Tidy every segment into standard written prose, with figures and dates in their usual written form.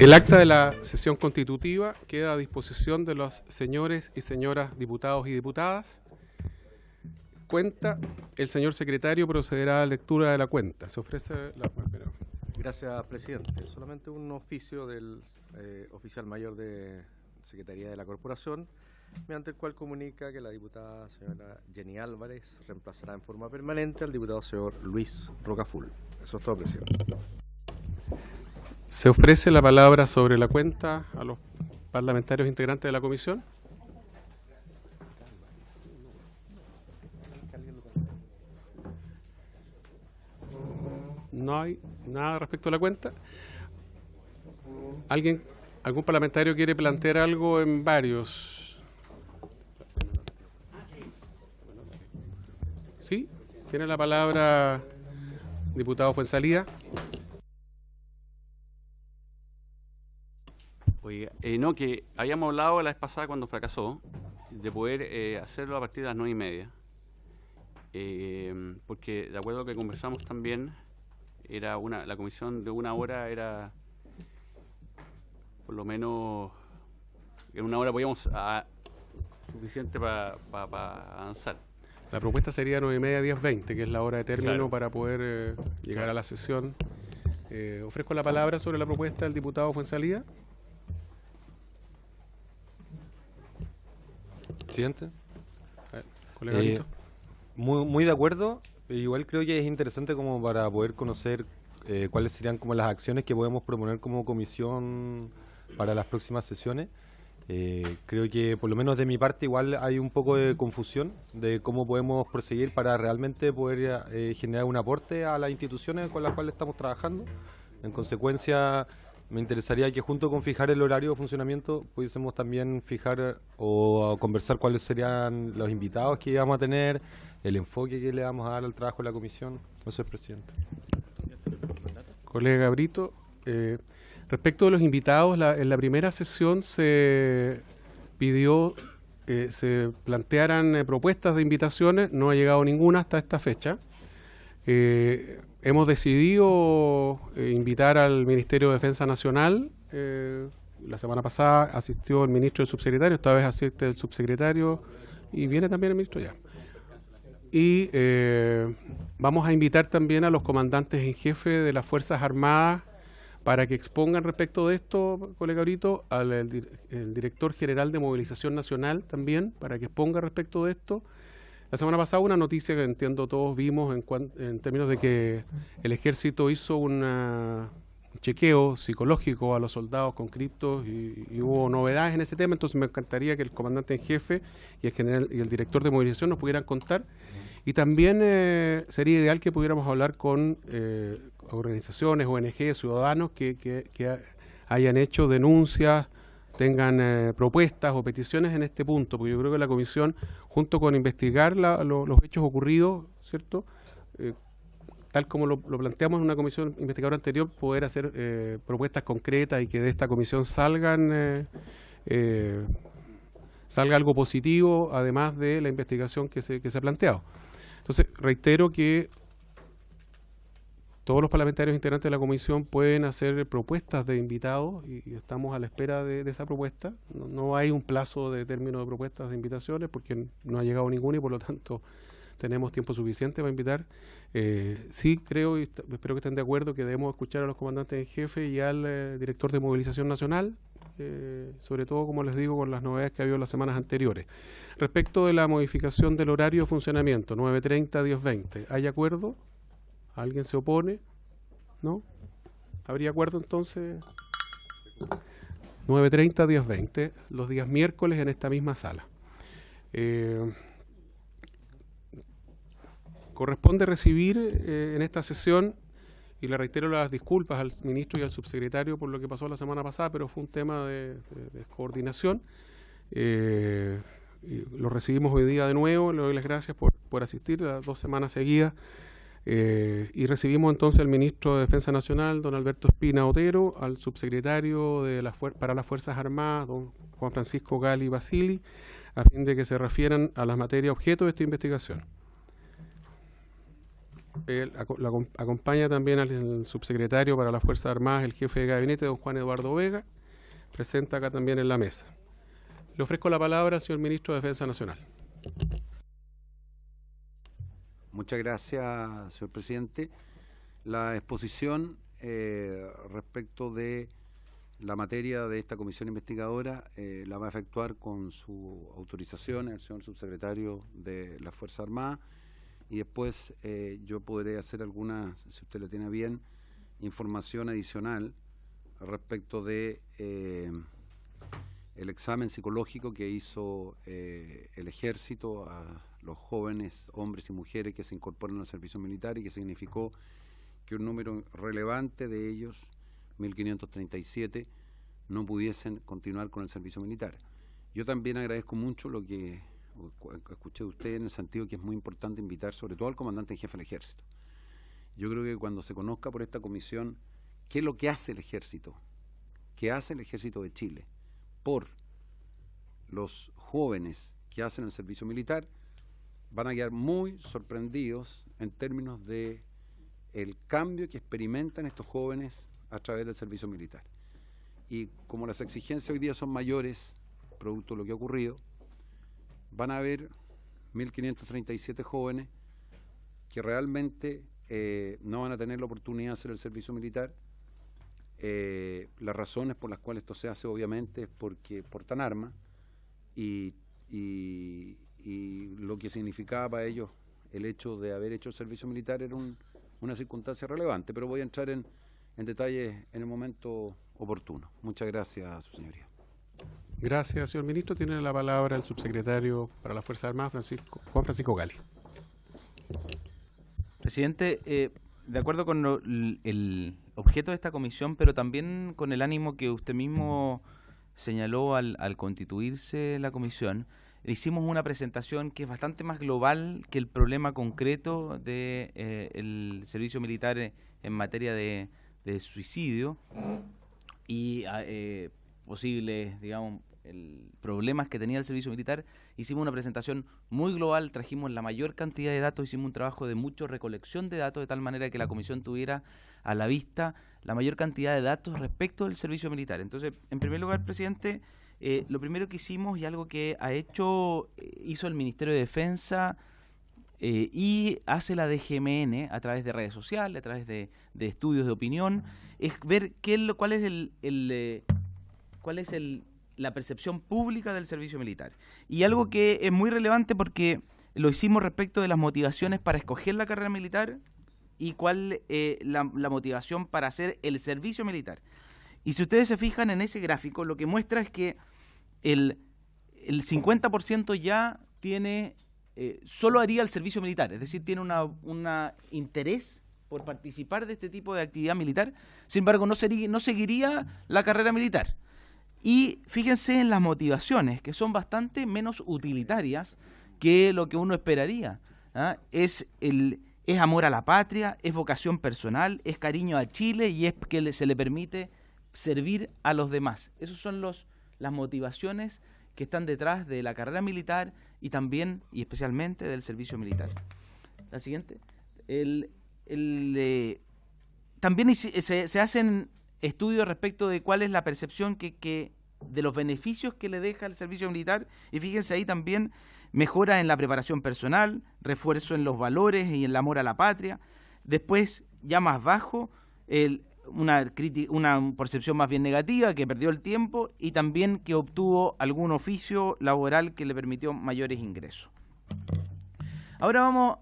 El acta de la sesión constitutiva queda a disposición de los señores y señoras diputados y diputadas. Cuenta, el señor secretario procederá a la lectura de la cuenta. Se ofrece la... Gracias, presidente. Solamente un oficio del oficial mayor de Secretaría de la Corporación, mediante el cual comunica que la diputada señora Jenny Álvarez reemplazará en forma permanente al diputado señor Luis Rocaful. Eso es todo, presidente. Se ofrece la palabra sobre la cuenta a los parlamentarios integrantes de la comisión. No hay nada respecto a la cuenta. ¿Algún parlamentario quiere plantear algo en varios? ¿Sí? Tiene la palabra diputado Fuenzalía. Oiga, no, que habíamos hablado la vez pasada cuando fracasó de poder hacerlo a partir de las 9:30, porque de acuerdo a lo que conversamos también, era la comisión de 1 hora era por lo menos en 1 hora podíamos suficiente para avanzar. La propuesta sería 9:30, 10:20, que es la hora de término, claro, para poder llegar a la sesión. Ofrezco la palabra sobre la propuesta del diputado Fuenzalía. Presidente, Colega Lito. muy de acuerdo. Igual creo que es interesante como para poder conocer cuáles serían como las acciones que podemos proponer como comisión para las próximas sesiones. Creo que por lo menos de mi parte igual hay un poco de confusión de cómo podemos proseguir para realmente poder generar un aporte a las instituciones con las cuales estamos trabajando. En consecuencia, me interesaría que junto con fijar el horario de funcionamiento pudiésemos también fijar o conversar cuáles serían los invitados que vamos a tener, el enfoque que le vamos a dar al trabajo de la comisión. Eso es, presidente. Colega Brito, respecto de los invitados, en la primera sesión se pidió se plantearan propuestas de invitaciones, no ha llegado ninguna hasta esta fecha. Hemos decidido invitar al Ministerio de Defensa Nacional. La semana pasada asistió el ministro y el subsecretario, esta vez asiste el subsecretario y viene también el ministro ya. Y vamos a invitar también a los comandantes en jefe de las Fuerzas Armadas para que expongan respecto de esto, colega Brito, el director general de Movilización Nacional también, para que exponga respecto de esto. La semana pasada una noticia que entiendo todos vimos en términos de que el ejército hizo un chequeo psicológico a los soldados con criptos y hubo novedades en ese tema, entonces me encantaría que el comandante en jefe y el general y el director de movilización nos pudieran contar. Y también sería ideal que pudiéramos hablar con organizaciones, ONG, ciudadanos que hayan hecho denuncias, tengan propuestas o peticiones en este punto, porque yo creo que la comisión, junto con investigar los hechos ocurridos, ¿cierto?, tal como lo planteamos en una comisión investigadora anterior, poder hacer propuestas concretas y que de esta comisión salga algo positivo, además de la investigación que se ha planteado. Entonces, reitero que todos los parlamentarios integrantes de la comisión pueden hacer propuestas de invitados y estamos a la espera de esa propuesta. No hay un plazo de término de propuestas de invitaciones porque no ha llegado ninguna y por lo tanto tenemos tiempo suficiente para invitar. Sí creo y espero que estén de acuerdo que debemos escuchar a los comandantes en jefe y al director de Movilización Nacional, sobre todo, como les digo, con las novedades que ha habido las semanas anteriores. Respecto de la modificación del horario de funcionamiento, 9:30 a 10:20, ¿hay acuerdo? ¿Alguien se opone? ¿No? ¿Habría acuerdo entonces? 9:30 a 10:20, los días miércoles en esta misma sala. Corresponde recibir en esta sesión, y le reitero las disculpas al ministro y al subsecretario por lo que pasó la semana pasada, pero fue un tema de coordinación. Y lo recibimos hoy día de nuevo, le doy las gracias por asistir las 2 semanas seguidas. Y recibimos entonces al ministro de Defensa Nacional, don Alberto Espina Otero, al subsecretario para las Fuerzas Armadas, don Juan Francisco Gali Basili, a fin de que se refieran a las materias objeto de esta investigación. Acompaña también al subsecretario para las Fuerzas Armadas, el jefe de gabinete, don Juan Eduardo Vega, presente acá también en la mesa. Le ofrezco la palabra al señor Ministro de Defensa Nacional. Muchas gracias, señor presidente. La exposición respecto de la materia de esta comisión investigadora la va a efectuar con su autorización el señor subsecretario de las Fuerzas Armadas, y después yo podré hacer alguna, si usted lo tiene bien, información adicional respecto de el examen psicológico que hizo el Ejército a los jóvenes hombres y mujeres que se incorporan al servicio militar, y que significó que un número relevante de ellos, 1.537, no pudiesen continuar con el servicio militar. Yo también agradezco mucho lo que escuché de usted, en el sentido que es muy importante invitar sobre todo al comandante en jefe del Ejército. Yo creo que cuando se conozca por esta comisión qué es lo que hace el Ejército, qué hace el Ejército de Chile por los jóvenes que hacen el servicio militar, van a quedar muy sorprendidos en términos de el cambio que experimentan estos jóvenes a través del servicio militar. Y como las exigencias hoy día son mayores, producto de lo que ha ocurrido, van a haber 1.537 jóvenes que realmente no van a tener la oportunidad de hacer el servicio militar. Las razones por las cuales esto se hace, obviamente, es porque portan armas, y lo que significaba para ellos el hecho de haber hecho el servicio militar era una circunstancia relevante, pero voy a entrar en detalles en el momento oportuno. Muchas gracias, su señoría. Gracias, señor Ministro. Tiene la palabra el subsecretario para las Fuerzas Armadas, Juan Francisco Gali. Presidente, de acuerdo con el objeto de esta comisión, pero también con el ánimo que usted mismo señaló al constituirse la comisión, hicimos una presentación que es bastante más global que el problema concreto de el servicio militar en materia de suicidio y posibles, digamos, problemas que tenía el servicio militar. Hicimos una presentación muy global, trajimos la mayor cantidad de datos, hicimos un trabajo de mucha recolección de datos, de tal manera que la comisión tuviera a la vista la mayor cantidad de datos respecto del servicio militar. Entonces, en primer lugar, presidente, lo primero que hicimos, y algo que hizo el Ministerio de Defensa y hace la DGMN a través de redes sociales, a través de estudios de opinión, es ver cuál es la percepción pública del servicio militar. Y algo que es muy relevante, porque lo hicimos respecto de las motivaciones para escoger la carrera militar y cuál la motivación para hacer el servicio militar. Y si ustedes se fijan en ese gráfico, lo que muestra es que el 50% ya tiene, solo haría el servicio militar, es decir, tiene un interés por participar de este tipo de actividad militar, sin embargo no seguiría la carrera militar. Y fíjense en las motivaciones, que son bastante menos utilitarias que lo que uno esperaría, ¿ah? Es amor a la patria, es vocación personal, es cariño a Chile, y es que se le permite servir a los demás. Esas son las motivaciones que están detrás de la carrera militar y también y especialmente del servicio militar. La siguiente. También se hacen estudios respecto de cuál es la percepción de los beneficios que le deja el servicio militar, y fíjense ahí también: mejora en la preparación personal, refuerzo en los valores y en el amor a la patria. Después, ya más bajo, una percepción más bien negativa, que perdió el tiempo, y también que obtuvo algún oficio laboral que le permitió mayores ingresos. Ahora vamos,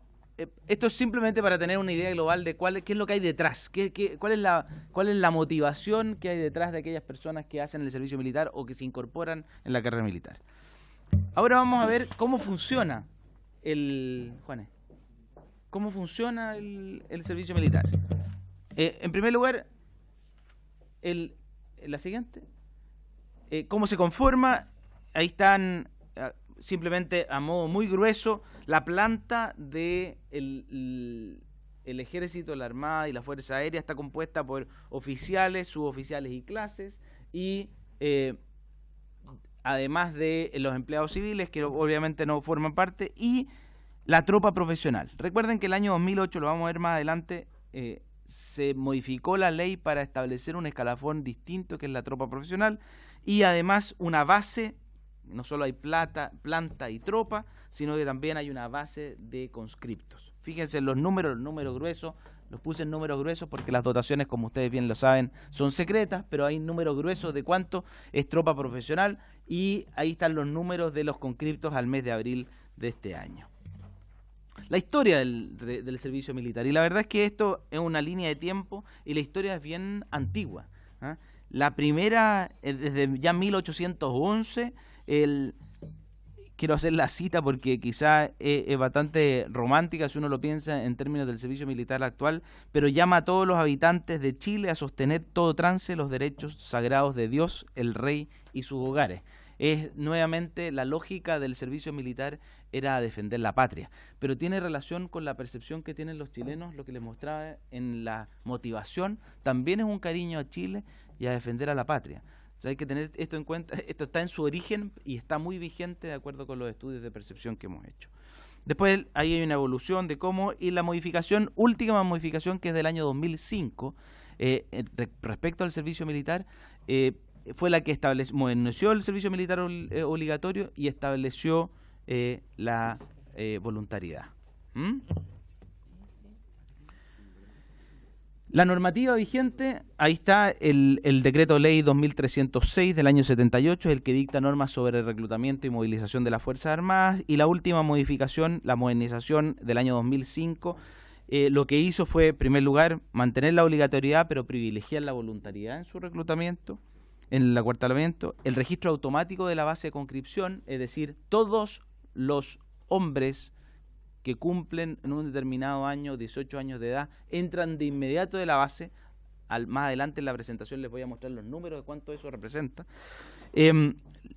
esto es simplemente para tener una idea global de qué es lo que hay detrás, cuál es la motivación que hay detrás de aquellas personas que hacen el servicio militar o que se incorporan en la carrera militar. Ahora vamos a ver cómo funciona cómo funciona el servicio militar. En primer lugar, la siguiente, cómo se conforma. Ahí están, simplemente a modo muy grueso, la planta de el Ejército, la Armada y la Fuerza Aérea. Está compuesta por oficiales, suboficiales y clases, y además de los empleados civiles, que obviamente no forman parte, y la tropa profesional. Recuerden que el año 2008, lo vamos a ver más adelante, se modificó la ley para establecer un escalafón distinto que es la tropa profesional y además una base, no solo hay planta y tropa, sino que también hay una base de conscriptos. Fíjense los números gruesos, los puse en números gruesos porque las dotaciones, como ustedes bien lo saben, son secretas, pero hay números gruesos de cuánto es tropa profesional y ahí están los números de los conscriptos al mes de abril de este año. La historia del servicio militar, y la verdad es que esto es una línea de tiempo y la historia es bien antigua, ¿ah? La primera, desde ya 1811, quiero hacer la cita porque quizá es bastante romántica si uno lo piensa en términos del servicio militar actual, pero llama a todos los habitantes de Chile a sostener todo trance los derechos sagrados de Dios, el Rey y sus hogares. Es nuevamente la lógica del servicio militar era defender la patria, pero tiene relación con la percepción que tienen los chilenos, lo que les mostraba en la motivación, también es un cariño a Chile y a defender a la patria. O sea, hay que tener esto en cuenta, esto está en su origen y está muy vigente de acuerdo con los estudios de percepción que hemos hecho. Después ahí hay una evolución de cómo, y la modificación, última modificación que es del año 2005, respecto al servicio militar, fue la que modernició el servicio militar obligatorio y estableció la voluntariedad. La normativa vigente, ahí está el decreto ley 2306 del año 78, el que dicta normas sobre reclutamiento y movilización de las Fuerzas Armadas, y la última modificación, la modernización del año 2005, lo que hizo fue, en primer lugar, mantener la obligatoriedad, pero privilegiar la voluntariedad en su reclutamiento, en el acuartelamiento, el registro automático de la base de conscripción, es decir, todos los hombres que cumplen en un determinado año, 18 años de edad, entran de inmediato de la base. Más adelante en la presentación les voy a mostrar los números de cuánto eso representa.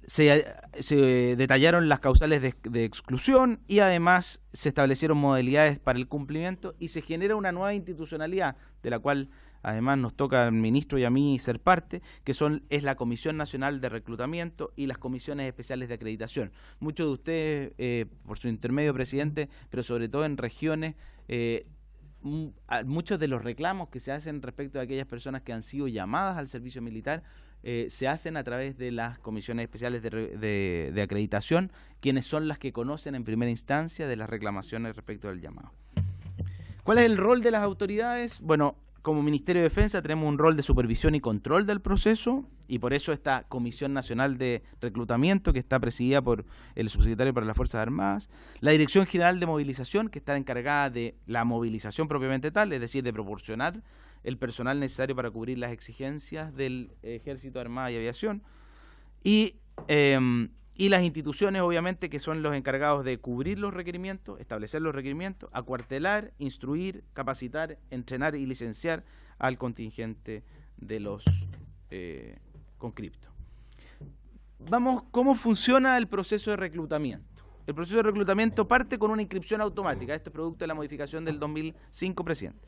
Se detallaron las causales de exclusión y además se establecieron modalidades para el cumplimiento y se genera una nueva institucionalidad de la cual además nos toca al ministro y a mí ser parte, que es la Comisión Nacional de Reclutamiento y las comisiones especiales de acreditación. Muchos de ustedes, por su intermedio, presidente, pero sobre todo en regiones, muchos de los reclamos que se hacen respecto a aquellas personas que han sido llamadas al servicio militar se hacen a través de las comisiones especiales de acreditación, quienes son las que conocen en primera instancia de las reclamaciones respecto del llamado. ¿Cuál es el rol de las autoridades? Bueno, como Ministerio de Defensa tenemos un rol de supervisión y control del proceso y por eso esta Comisión Nacional de Reclutamiento que está presidida por el subsecretario para las Fuerzas Armadas, la Dirección General de Movilización que está encargada de la movilización propiamente tal, es decir, de proporcionar el personal necesario para cubrir las exigencias del Ejército, Armada y Aviación y las instituciones obviamente que son los encargados de cubrir los requerimientos, establecer los requerimientos, acuartelar, instruir, capacitar, entrenar y licenciar al contingente de los conscriptos. Vamos, ¿cómo funciona el proceso de reclutamiento? El proceso de reclutamiento parte con una inscripción automática, esto es producto de la modificación del 2005, presidente.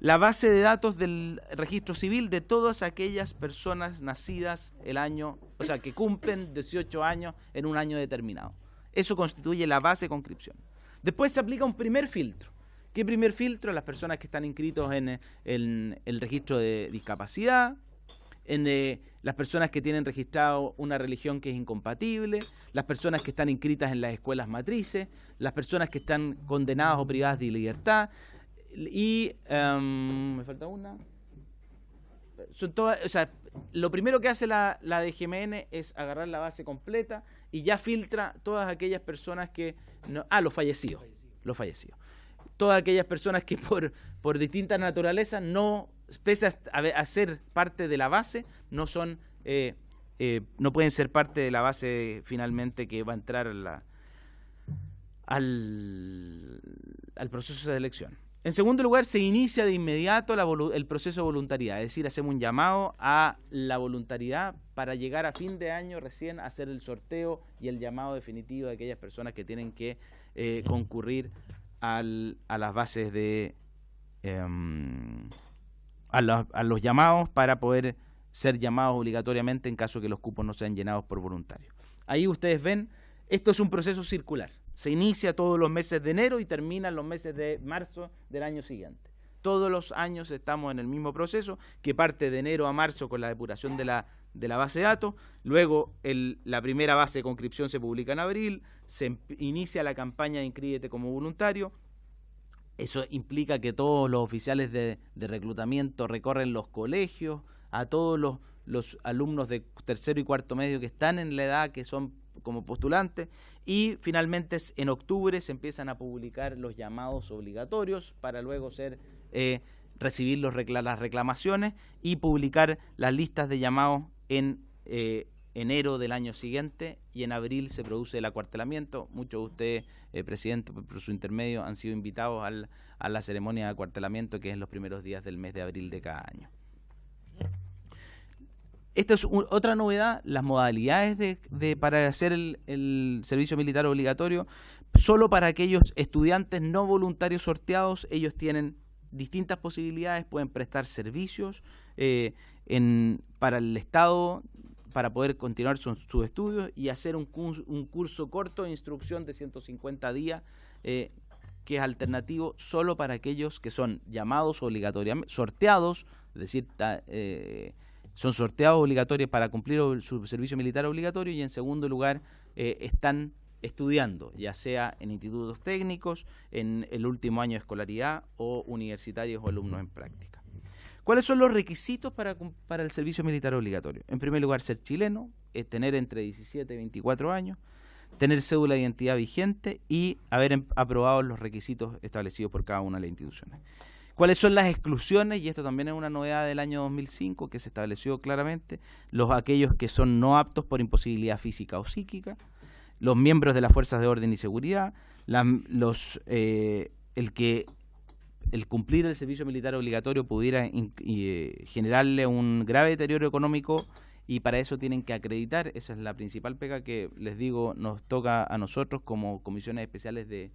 La base de datos del registro civil de todas aquellas personas nacidas el año, o sea, que cumplen 18 años en un año determinado. Eso constituye la base de conscripción. Después se aplica un primer filtro. ¿Qué primer filtro? Las personas que están inscritos en el registro de discapacidad, en las personas que tienen registrado una religión que es incompatible, las personas que están inscritas en las escuelas matrices, las personas que están condenadas o privadas de libertad, y me falta una. Son todas, o sea, lo primero que hace la DGMN es agarrar la base completa y ya filtra todas aquellas personas que no, los fallecidos. Todas aquellas personas que por distintas naturalezas no, pese a ser parte de la base, no son no pueden ser parte de la base finalmente que va a entrar al proceso de elección. En segundo lugar, se inicia de inmediato el proceso de voluntariedad, es decir, hacemos un llamado a la voluntariedad para llegar a fin de año recién a hacer el sorteo y el llamado definitivo de aquellas personas que tienen que concurrir a las bases de a los llamados para poder ser llamados obligatoriamente en caso que los cupos no sean llenados por voluntarios. Ahí ustedes ven, esto es un proceso circular. Se inicia todos los meses de enero y termina en los meses de marzo del año siguiente. Todos los años estamos en el mismo proceso, que parte de enero a marzo con la depuración de la base de datos, luego la primera base de conscripción se publica en abril, se inicia la campaña de inscríbete como voluntario. Eso implica que todos los oficiales de reclutamiento recorren los colegios, a todos los alumnos de tercero y cuarto medio que están en la edad, que son como postulantes, y finalmente en octubre se empiezan a publicar los llamados obligatorios para luego recibir las reclamaciones y publicar las listas de llamados en enero del año siguiente, y en abril se produce el acuartelamiento. Muchos de ustedes, presidente, por su intermedio, han sido invitados a la ceremonia de acuartelamiento, que es en los primeros días del mes de abril de cada año. Esta es otra novedad, las modalidades para hacer el servicio militar obligatorio. Solo para aquellos estudiantes no voluntarios sorteados, ellos tienen distintas posibilidades, pueden prestar servicios para el Estado, para poder continuar sus estudios y hacer un curso corto de instrucción de 150 días, que es alternativo solo para aquellos que son llamados obligatoriamente, sorteados, es decir, son sorteados obligatorios para cumplir su servicio militar obligatorio, y en segundo lugar están estudiando, ya sea en institutos técnicos, en el último año de escolaridad, o universitarios o alumnos en práctica. ¿Cuáles son los requisitos para el servicio militar obligatorio? En primer lugar, ser chileno, tener entre 17 y 24 años, tener cédula de identidad vigente y haber aprobado los requisitos establecidos por cada una de las instituciones. ¿Cuáles son las exclusiones? Y esto también es una novedad del año 2005 que se estableció claramente: aquellos que son no aptos por imposibilidad física o psíquica, los miembros de las fuerzas de orden y seguridad, el cumplir el servicio militar obligatorio pudiera generarle un grave deterioro económico, y para eso tienen que acreditar. Esa es la principal pega que, les digo, nos toca a nosotros como comisiones especiales de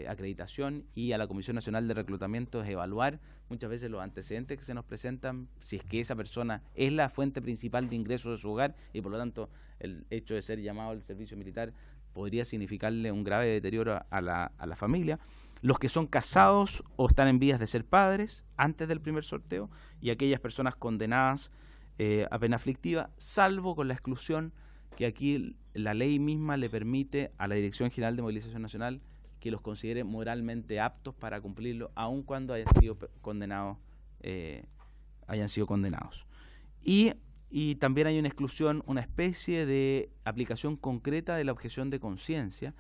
acreditación y a la Comisión Nacional de Reclutamiento, es evaluar muchas veces los antecedentes que se nos presentan, si es que esa persona es la fuente principal de ingresos de su hogar, y por lo tanto el hecho de ser llamado al servicio militar podría significarle un grave deterioro a la familia. Los que son casados o están en vías de ser padres antes del primer sorteo, y aquellas personas condenadas a pena aflictiva, salvo con la exclusión que aquí la ley misma le permite a la Dirección General de Movilización Nacional que los considere moralmente aptos para cumplirlo, aun cuando hayan sido condenados. Y también hay una exclusión, una especie de aplicación concreta de la objeción de conciencia,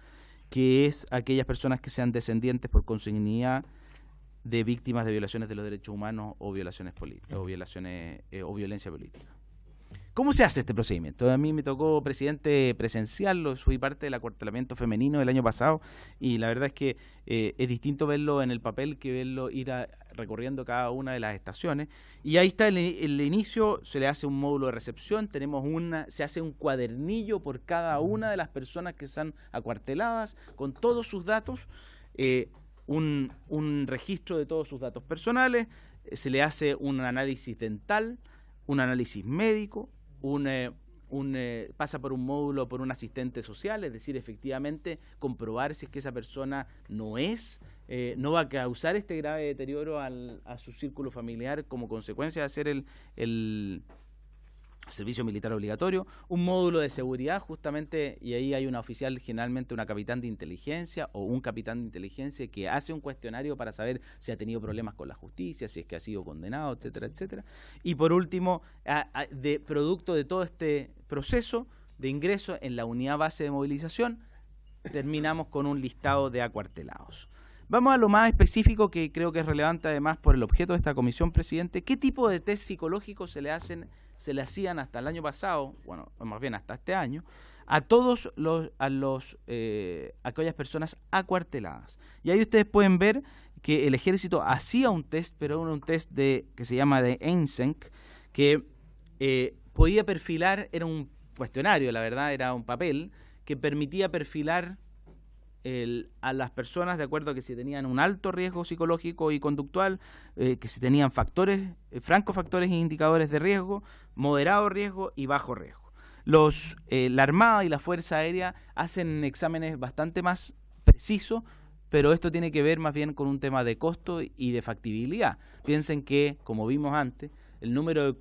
que es aquellas personas que sean descendientes por consanguinidad de víctimas de violaciones de los derechos humanos o violaciones o violencia política. ¿Cómo se hace este procedimiento? A mí me tocó, presidente, presenciarlo, fui parte del acuartelamiento femenino del año pasado, y la verdad es que es distinto verlo en el papel que verlo ir recorriendo cada una de las estaciones. Y ahí está el inicio, se le hace un módulo de recepción, se hace un cuadernillo por cada una de las personas que están acuarteladas, con todos sus datos, un registro de todos sus datos personales, se le hace un análisis dental, un análisis médico, pasa por un módulo por un asistente social, es decir, efectivamente comprobar si es que esa persona no va a causar este grave deterioro a su círculo familiar como consecuencia de hacer el servicio militar obligatorio. Un módulo de seguridad, justamente, y ahí hay una oficial, generalmente una capitán de inteligencia o un capitán de inteligencia, que hace un cuestionario para saber si ha tenido problemas con la justicia, si es que ha sido condenado, etcétera, etcétera. Y por último, producto de todo este proceso de ingreso en la unidad base de movilización, terminamos con un listado de acuartelados. Vamos a lo más específico, que creo que es relevante además por el objeto de esta comisión, presidente. ¿Qué tipo de test psicológicos se le hacían hasta el año pasado, bueno, más bien hasta este año, a todos aquellas personas acuarteladas? Y ahí ustedes pueden ver que el ejército hacía un test, pero era un test que se llama de Einsenk, que podía perfilar, era un cuestionario, la verdad, era un papel que permitía perfilar a las personas de acuerdo a que si tenían un alto riesgo psicológico y conductual, que si tenían francos factores e indicadores de riesgo, moderado riesgo y bajo riesgo. la Armada y la Fuerza Aérea hacen exámenes bastante más precisos, pero esto tiene que ver más bien con un tema de costo y de factibilidad. Piensen que, como vimos antes, el número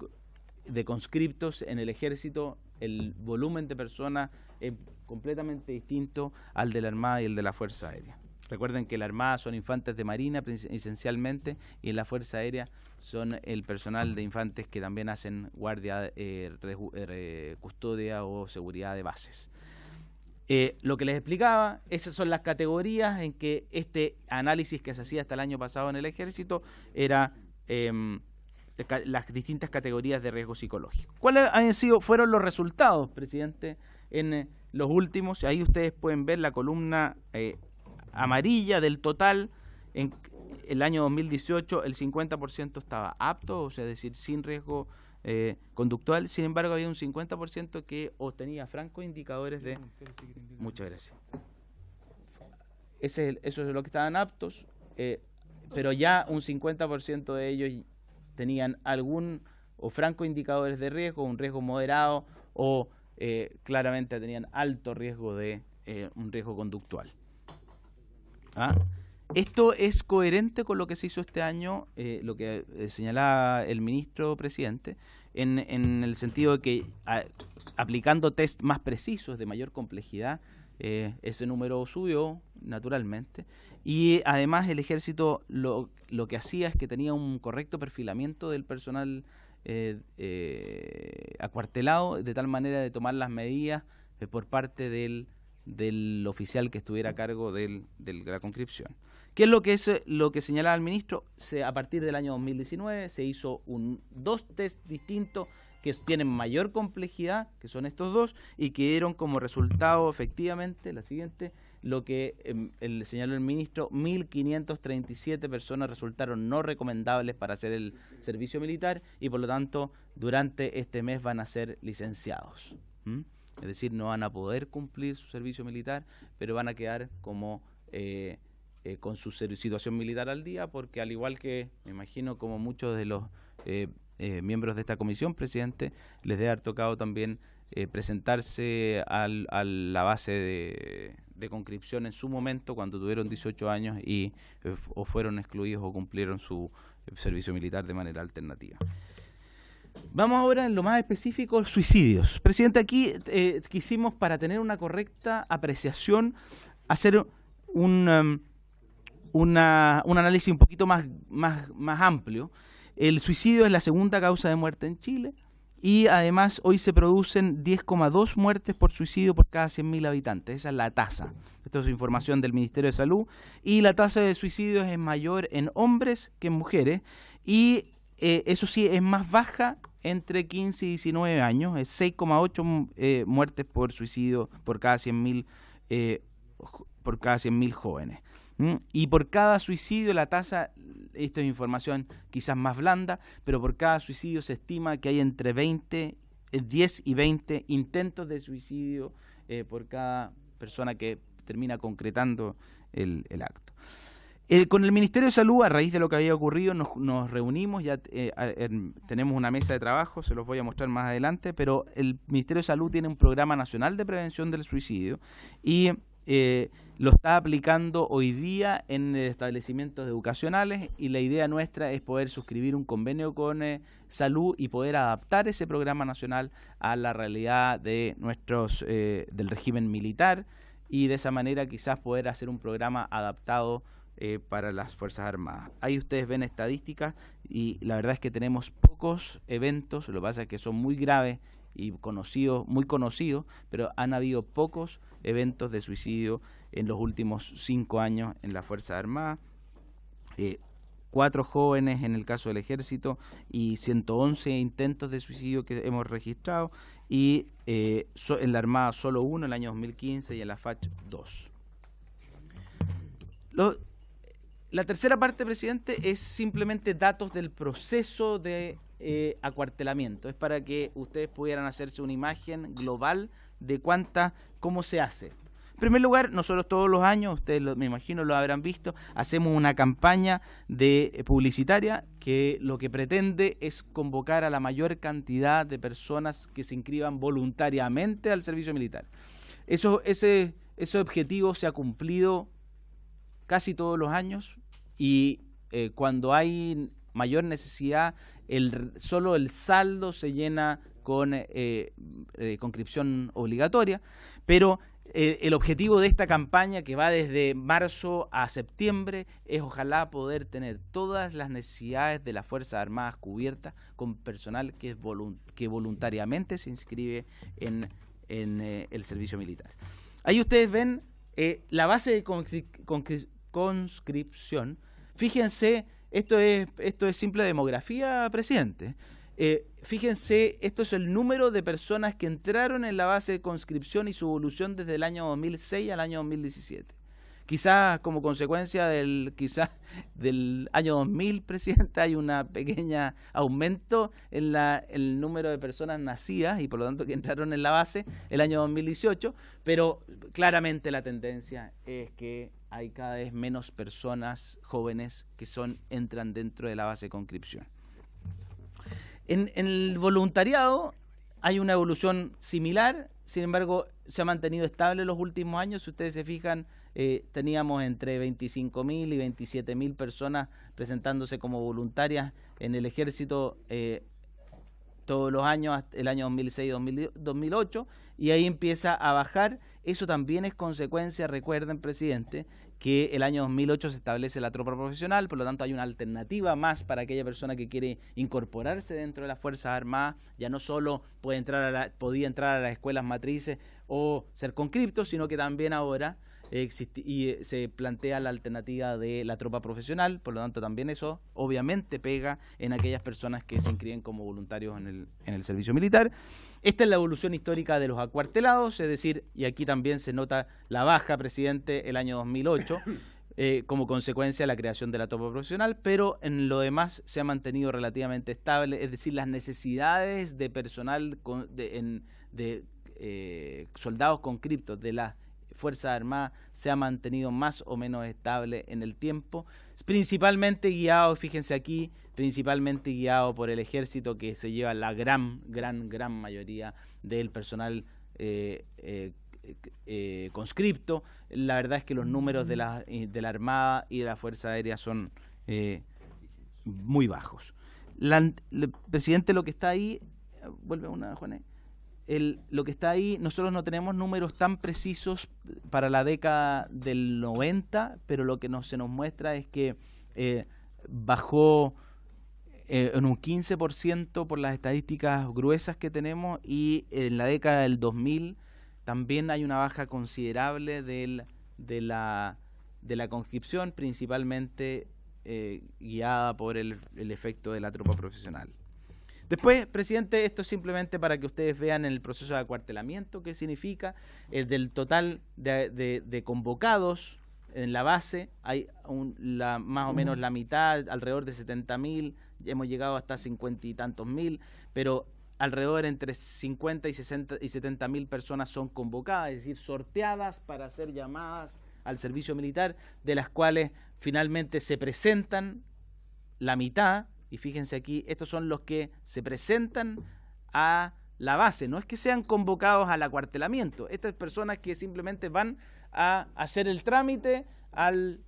de conscriptos en el ejército, el volumen de personas es completamente distinto al de la Armada y el de la Fuerza Aérea. Recuerden que la Armada son infantes de Marina esencialmente, y en la Fuerza Aérea son el personal de infantes que también hacen guardia, custodia o seguridad de bases. Lo que les explicaba, esas son las categorías en que este análisis que se hacía hasta el año pasado en el ejército era las distintas categorías de riesgo psicológico. ¿Cuáles fueron los resultados, presidente, en los últimos? Ahí ustedes pueden ver la columna amarilla del total. En el año 2018 el 50% estaba apto, o sea, es decir, sin riesgo conductual. Sin embargo, había un 50% que obtenía francos indicadores de... Muchas gracias. Eso es lo que estaban aptos, pero ya un 50% de ellos tenían algún o franco indicadores de riesgo, un riesgo moderado, o claramente tenían alto riesgo de un riesgo conductual. Esto es coherente con lo que se hizo este año, lo que señalaba el ministro presidente, en el sentido de que aplicando test más precisos, de mayor complejidad, ese número subió naturalmente, y además el ejército lo que hacía es que tenía un correcto perfilamiento del personal acuartelado, de tal manera de tomar las medidas por parte del oficial que estuviera a cargo de la conscripción. ¿Qué es lo que señalaba el ministro? A partir del año 2019 se hizo dos test distintos que tienen mayor complejidad, que son estos dos, y que dieron como resultado efectivamente la siguiente, lo que señaló el ministro: 1.537 personas resultaron no recomendables para hacer el servicio militar, y por lo tanto durante este mes van a ser licenciados. Es decir, no van a poder cumplir su servicio militar, pero van a quedar como con su situación militar al día, porque al igual que, me imagino, como muchos de los miembros de esta comisión, presidente, les debe haber tocado también presentarse a la base de conscripción en su momento, cuando tuvieron 18 años y o fueron excluidos o cumplieron su servicio militar de manera alternativa. Vamos ahora en lo más específico, suicidios. Presidente, aquí quisimos, para tener una correcta apreciación, hacer un análisis un poquito más amplio. El suicidio es la segunda causa de muerte en Chile, y además hoy se producen 10,2 muertes por suicidio por cada 100.000 habitantes. Esa es la tasa. Esto es información del Ministerio de Salud, y la tasa de suicidios es mayor en hombres que en mujeres, y eso sí, es más baja entre 15 y 19 años, es 6,8 muertes por suicidio por cada 100.000 jóvenes. Y por cada suicidio la tasa, esto es información quizás más blanda, pero por cada suicidio se estima que hay entre 10 y 20 intentos de suicidio por cada persona que termina concretando el acto. Con el Ministerio de Salud, a raíz de lo que había ocurrido, nos reunimos, ya tenemos una mesa de trabajo, se los voy a mostrar más adelante, pero el Ministerio de Salud tiene un programa nacional de prevención del suicidio, y lo está aplicando hoy día en establecimientos educacionales, y la idea nuestra es poder suscribir un convenio con salud y poder adaptar ese programa nacional a la realidad de del régimen militar, y de esa manera quizás poder hacer un programa adaptado para las Fuerzas Armadas. Ahí ustedes ven estadísticas, y la verdad es que tenemos pocos eventos, lo que pasa es que son muy graves y muy conocidos, pero han habido pocos eventos de suicidio en los últimos 5 años en las Fuerzas Armadas. 4 jóvenes en el caso del Ejército y 111 intentos de suicidio que hemos registrado, y en la Armada solo 1 en el año 2015 y en la FACH 2. La tercera parte, presidente, es simplemente datos del proceso de acuartelamiento. Es para que ustedes pudieran hacerse una imagen global de cómo se hace. En primer lugar, nosotros todos los años, ustedes me imagino lo habrán visto, hacemos una campaña publicitaria que lo que pretende es convocar a la mayor cantidad de personas que se inscriban voluntariamente al servicio militar. Ese objetivo se ha cumplido casi todos los años y cuando hay mayor necesidad, solo el saldo se llena con conscripción obligatoria, pero el objetivo de esta campaña, que va desde marzo a septiembre, es ojalá poder tener todas las necesidades de las Fuerzas Armadas cubiertas con personal que voluntariamente se inscribe en el servicio militar. Ahí ustedes ven la base de conscripción. Fíjense, esto es simple demografía, presidente. Fíjense, esto es el número de personas que entraron en la base de conscripción y su evolución desde el año 2006 al año 2017. Quizás como consecuencia del año 2000, presidente, hay una pequeña aumento en el número de personas nacidas y por lo tanto que entraron en la base el año 2018, pero claramente la tendencia es que hay cada vez menos personas jóvenes que entran dentro de la base de conscripción. En el voluntariado hay una evolución similar, sin embargo se ha mantenido estable en los últimos años. Si ustedes se fijan, teníamos entre 25.000 y 27.000 personas presentándose como voluntarias en el ejército todos los años, el año 2006-2008, y ahí empieza a bajar. Eso también es consecuencia, recuerden, presidente, que el año 2008 se establece la tropa profesional, por lo tanto hay una alternativa más para aquella persona que quiere incorporarse dentro de las Fuerzas Armadas. Ya no solo podía entrar a las escuelas matrices o ser conscripto, sino que también ahora se plantea la alternativa de la tropa profesional, por lo tanto también eso obviamente pega en aquellas personas que se inscriben como voluntarios en el servicio militar. Esta es la evolución histórica de los acuartelados, es decir, y aquí también se nota la baja, presidente, el año 2008, como consecuencia de la creación de la tropa profesional, pero en lo demás se ha mantenido relativamente estable, es decir, las necesidades de personal, soldados conscriptos de las Fuerzas Armadas se ha mantenido más o menos estable en el tiempo, principalmente guiado, fíjense aquí, principalmente guiado por el ejército, que se lleva la gran mayoría del personal conscripto. La verdad es que los números de la Armada y de la Fuerza Aérea son muy bajos. Presidente, lo que está ahí, vuelve una, Juanes. Lo que está ahí, nosotros no tenemos números tan precisos para la década del 90, pero lo que se nos muestra es que bajó en un 15% por las estadísticas gruesas que tenemos, y en la década del 2000 también hay una baja considerable de la conscripción, principalmente guiada por el efecto de la tropa profesional. Después, presidente, esto es simplemente para que ustedes vean el proceso de acuartelamiento, qué significa. Del total de convocados en la base, hay más o menos la mitad, alrededor de 70.000, hemos llegado hasta 50 y tantos mil, pero alrededor entre 50 y 70.000 personas son convocadas, es decir, sorteadas para ser llamadas al servicio militar, de las cuales finalmente se presentan la mitad. Y fíjense aquí, estos son los que se presentan a la base. No es que sean convocados al acuartelamiento. Estas personas que simplemente van a hacer el trámite al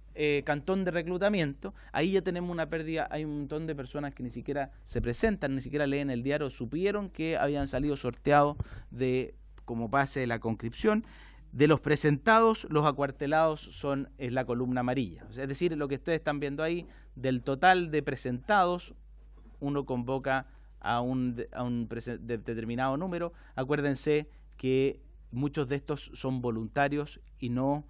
cantón de reclutamiento. Ahí ya tenemos una pérdida. Hay un montón de personas que ni siquiera se presentan, ni siquiera leen el diario, supieron que habían salido sorteados como base de la conscripción. De los presentados, los acuartelados es la columna amarilla. Es decir, lo que ustedes están viendo ahí, del total de presentados, uno convoca a un determinado número. Acuérdense que muchos de estos son voluntarios y no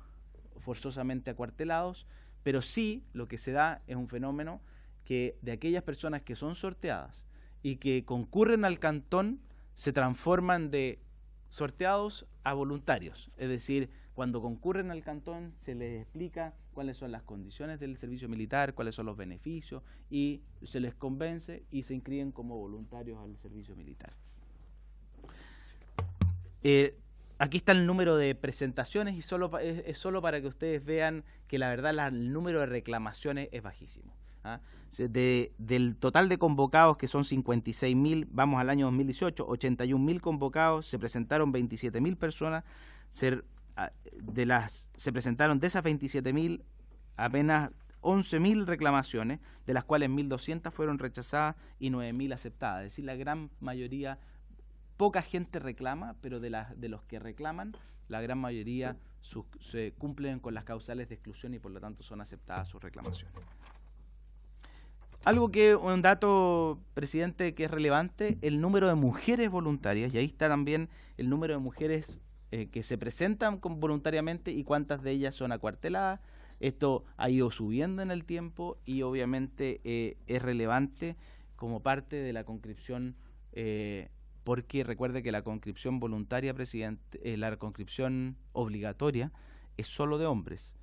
forzosamente acuartelados, pero sí lo que se da es un fenómeno que de aquellas personas que son sorteadas y que concurren al cantón se transforman de sorteados a voluntarios, es decir, cuando concurren al cantón se les explica cuáles son las condiciones del servicio militar, cuáles son los beneficios, y se les convence y se inscriben como voluntarios al servicio militar. aquí está el número de presentaciones y es solo para que ustedes vean que la verdad el número de reclamaciones es bajísimo. Del total de convocados, que son 56.000, vamos al año 2018, 81.000 convocados, se presentaron 27.000 personas, se presentaron de esas 27.000 apenas 11.000 reclamaciones, de las cuales 1.200 fueron rechazadas y 9.000 aceptadas. Es decir, la gran mayoría, poca gente reclama, pero de los que reclaman, la gran mayoría se cumplen con las causales de exclusión y por lo tanto son aceptadas sus reclamaciones. Un dato, presidente, que es relevante, el número de mujeres voluntarias, y ahí está también el número de mujeres que se presentan voluntariamente y cuántas de ellas son acuarteladas. Esto ha ido subiendo en el tiempo y obviamente es relevante como parte de la conscripción, porque recuerde que la conscripción voluntaria, presidente, la conscripción obligatoria es solo de hombres.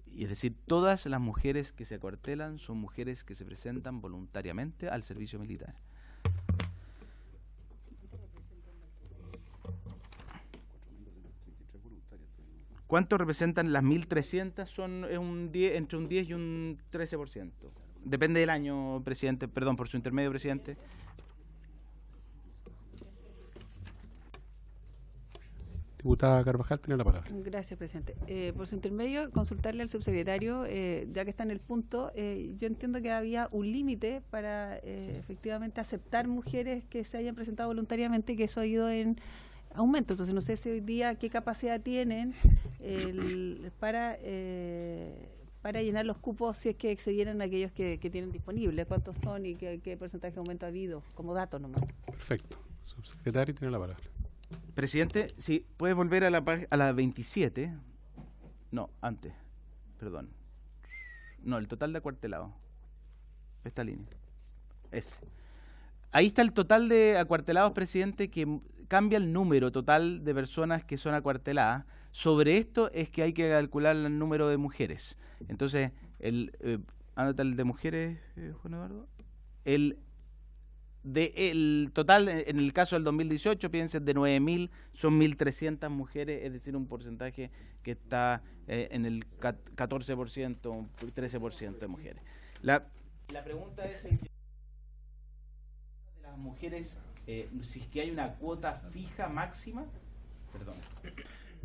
Y es decir, todas las mujeres que se acuartelan son mujeres que se presentan voluntariamente al servicio militar. ¿Cuánto representan las 1.300? Entre un 10 y un 13%. Depende del año, presidente. Perdón, por su intermedio, presidente. Diputada Carvajal, tiene la palabra. Gracias, presidente. Por su intermedio, consultarle al subsecretario, ya que está en el punto, yo entiendo que había un límite para efectivamente aceptar mujeres que se hayan presentado voluntariamente y que eso ha ido en aumento. Entonces, no sé si hoy día qué capacidad tienen para llenar los cupos si es que excedieran aquellos que tienen disponibles. ¿Cuántos son y qué porcentaje de aumento ha habido? Como dato nomás. Perfecto. Subsecretario, tiene la palabra. Presidente, si puede volver a la 27. No, antes. Perdón. No, el total de acuartelados. Esta línea. Ese. Ahí está el total de acuartelados, presidente, que cambia el número total de personas que son acuarteladas. Sobre esto es que hay que calcular el número de mujeres. Entonces, anota el de mujeres, Juan Eduardo. El total, en el caso del 2018, piensen, de 9.000, son 1.300 mujeres, es decir, un porcentaje que está en el 14%, 13% de mujeres. La pregunta es de las mujeres, si es que hay una cuota fija máxima,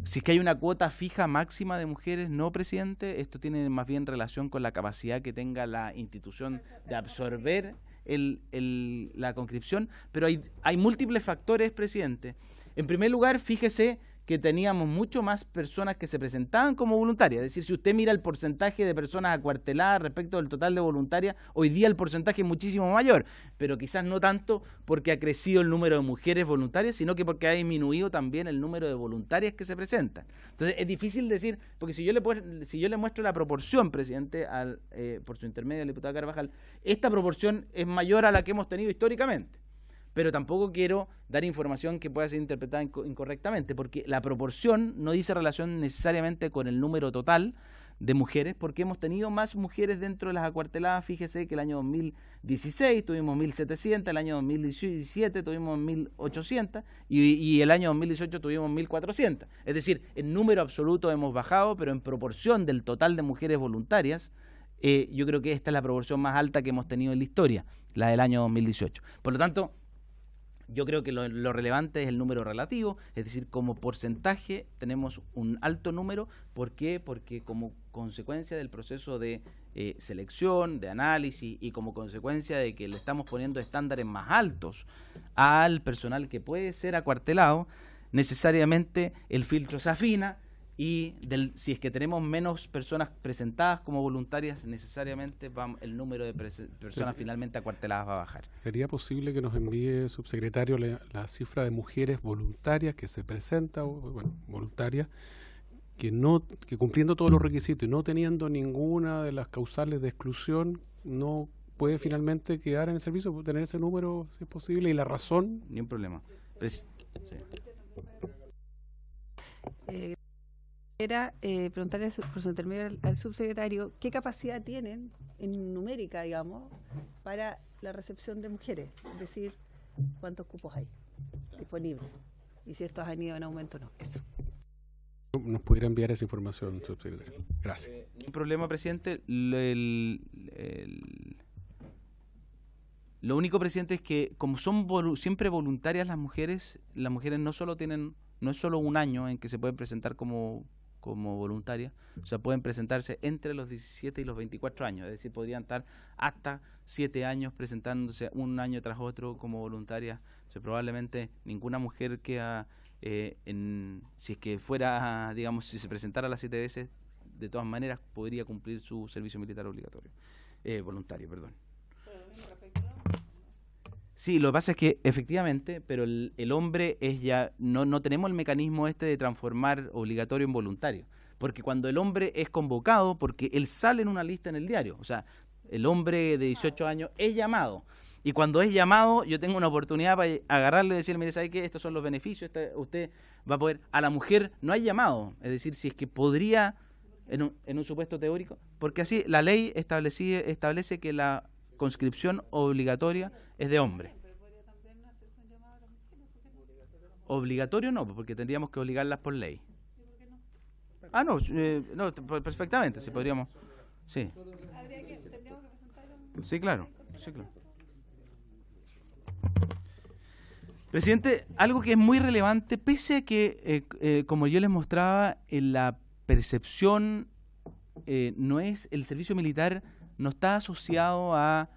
si es que hay una cuota fija máxima de mujeres, no, presidente, esto tiene más bien relación con la capacidad que tenga la institución de absorber la conscripción, pero hay múltiples factores, presidente. En primer lugar, fíjese que teníamos mucho más personas que se presentaban como voluntarias. Es decir, si usted mira el porcentaje de personas acuarteladas respecto del total de voluntarias, hoy día el porcentaje es muchísimo mayor, pero quizás no tanto porque ha crecido el número de mujeres voluntarias, sino que porque ha disminuido también el número de voluntarias que se presentan. Entonces es difícil decir, porque si yo le muestro la proporción, presidente, por su intermedio, la diputada Carvajal, esta proporción es mayor a la que hemos tenido históricamente. Pero tampoco quiero dar información que pueda ser interpretada incorrectamente, porque la proporción no dice relación necesariamente con el número total de mujeres, porque hemos tenido más mujeres dentro de las acuarteladas. Fíjese que el año 2016 tuvimos 1.700, el año 2017 tuvimos 1.800 y el año 2018 tuvimos 1.400. Es decir, en número absoluto hemos bajado, pero en proporción del total de mujeres voluntarias, yo creo que esta es la proporción más alta que hemos tenido en la historia, la del año 2018. Por lo tanto, yo creo que lo relevante es el número relativo, es decir, como porcentaje tenemos un alto número. ¿Por qué? Porque como consecuencia del proceso de selección, de análisis y como consecuencia de que le estamos poniendo estándares más altos al personal que puede ser acuartelado, necesariamente el filtro se afina y si es que tenemos menos personas presentadas como voluntarias, necesariamente el número de personas finalmente acuarteladas va a bajar. ¿Sería posible que nos envíe, subsecretario, la cifra de mujeres voluntarias que se presentan, voluntarias, que cumpliendo todos los requisitos y no teniendo ninguna de las causales de exclusión, no puede finalmente quedar en el servicio, tener ese número, si es posible, y la razón? Ni un problema. Sí. Era preguntarle por su intermedio al subsecretario qué capacidad tienen en numérica, digamos, para la recepción de mujeres, es decir, cuántos cupos hay disponibles. y si estos han ido en aumento o no. Eso. ¿Nos pudiera enviar esa información, subsecretario? Gracias. Ningún problema, presidente. Lo único, presidente, es que como son siempre voluntarias las mujeres no solo tienen, no es solo un año en que se pueden presentar como voluntarias, o sea, pueden presentarse entre los 17 y los 24 años, es decir, podrían estar hasta 7 años presentándose un año tras otro como voluntarias. O sea, probablemente ninguna mujer queda, si es que fuera, digamos, si se presentara las 7 veces, de todas maneras podría cumplir su servicio militar obligatorio, voluntario, perdón. Sí, lo que pasa es que efectivamente, pero el hombre es ya, no tenemos el mecanismo de transformar obligatorio en voluntario, porque cuando el hombre es convocado, porque él sale en una lista en el diario, o sea, el hombre de 18 años es llamado, y cuando es llamado yo tengo una oportunidad para agarrarle y decirle, mire, ¿sabe qué? Estos son los beneficios, usted va a poder, a la mujer no hay llamado, es decir, si es que podría, en un supuesto teórico, porque así la ley establece que la conscripción obligatoria es de hombre. Obligatorio no, porque tendríamos que obligarlas por ley. Ah, no, perfectamente, si podríamos. Sí. Sí, claro. Presidente, algo que es muy relevante, pese a que, como yo les mostraba, en la percepción no es, el servicio militar no está asociado a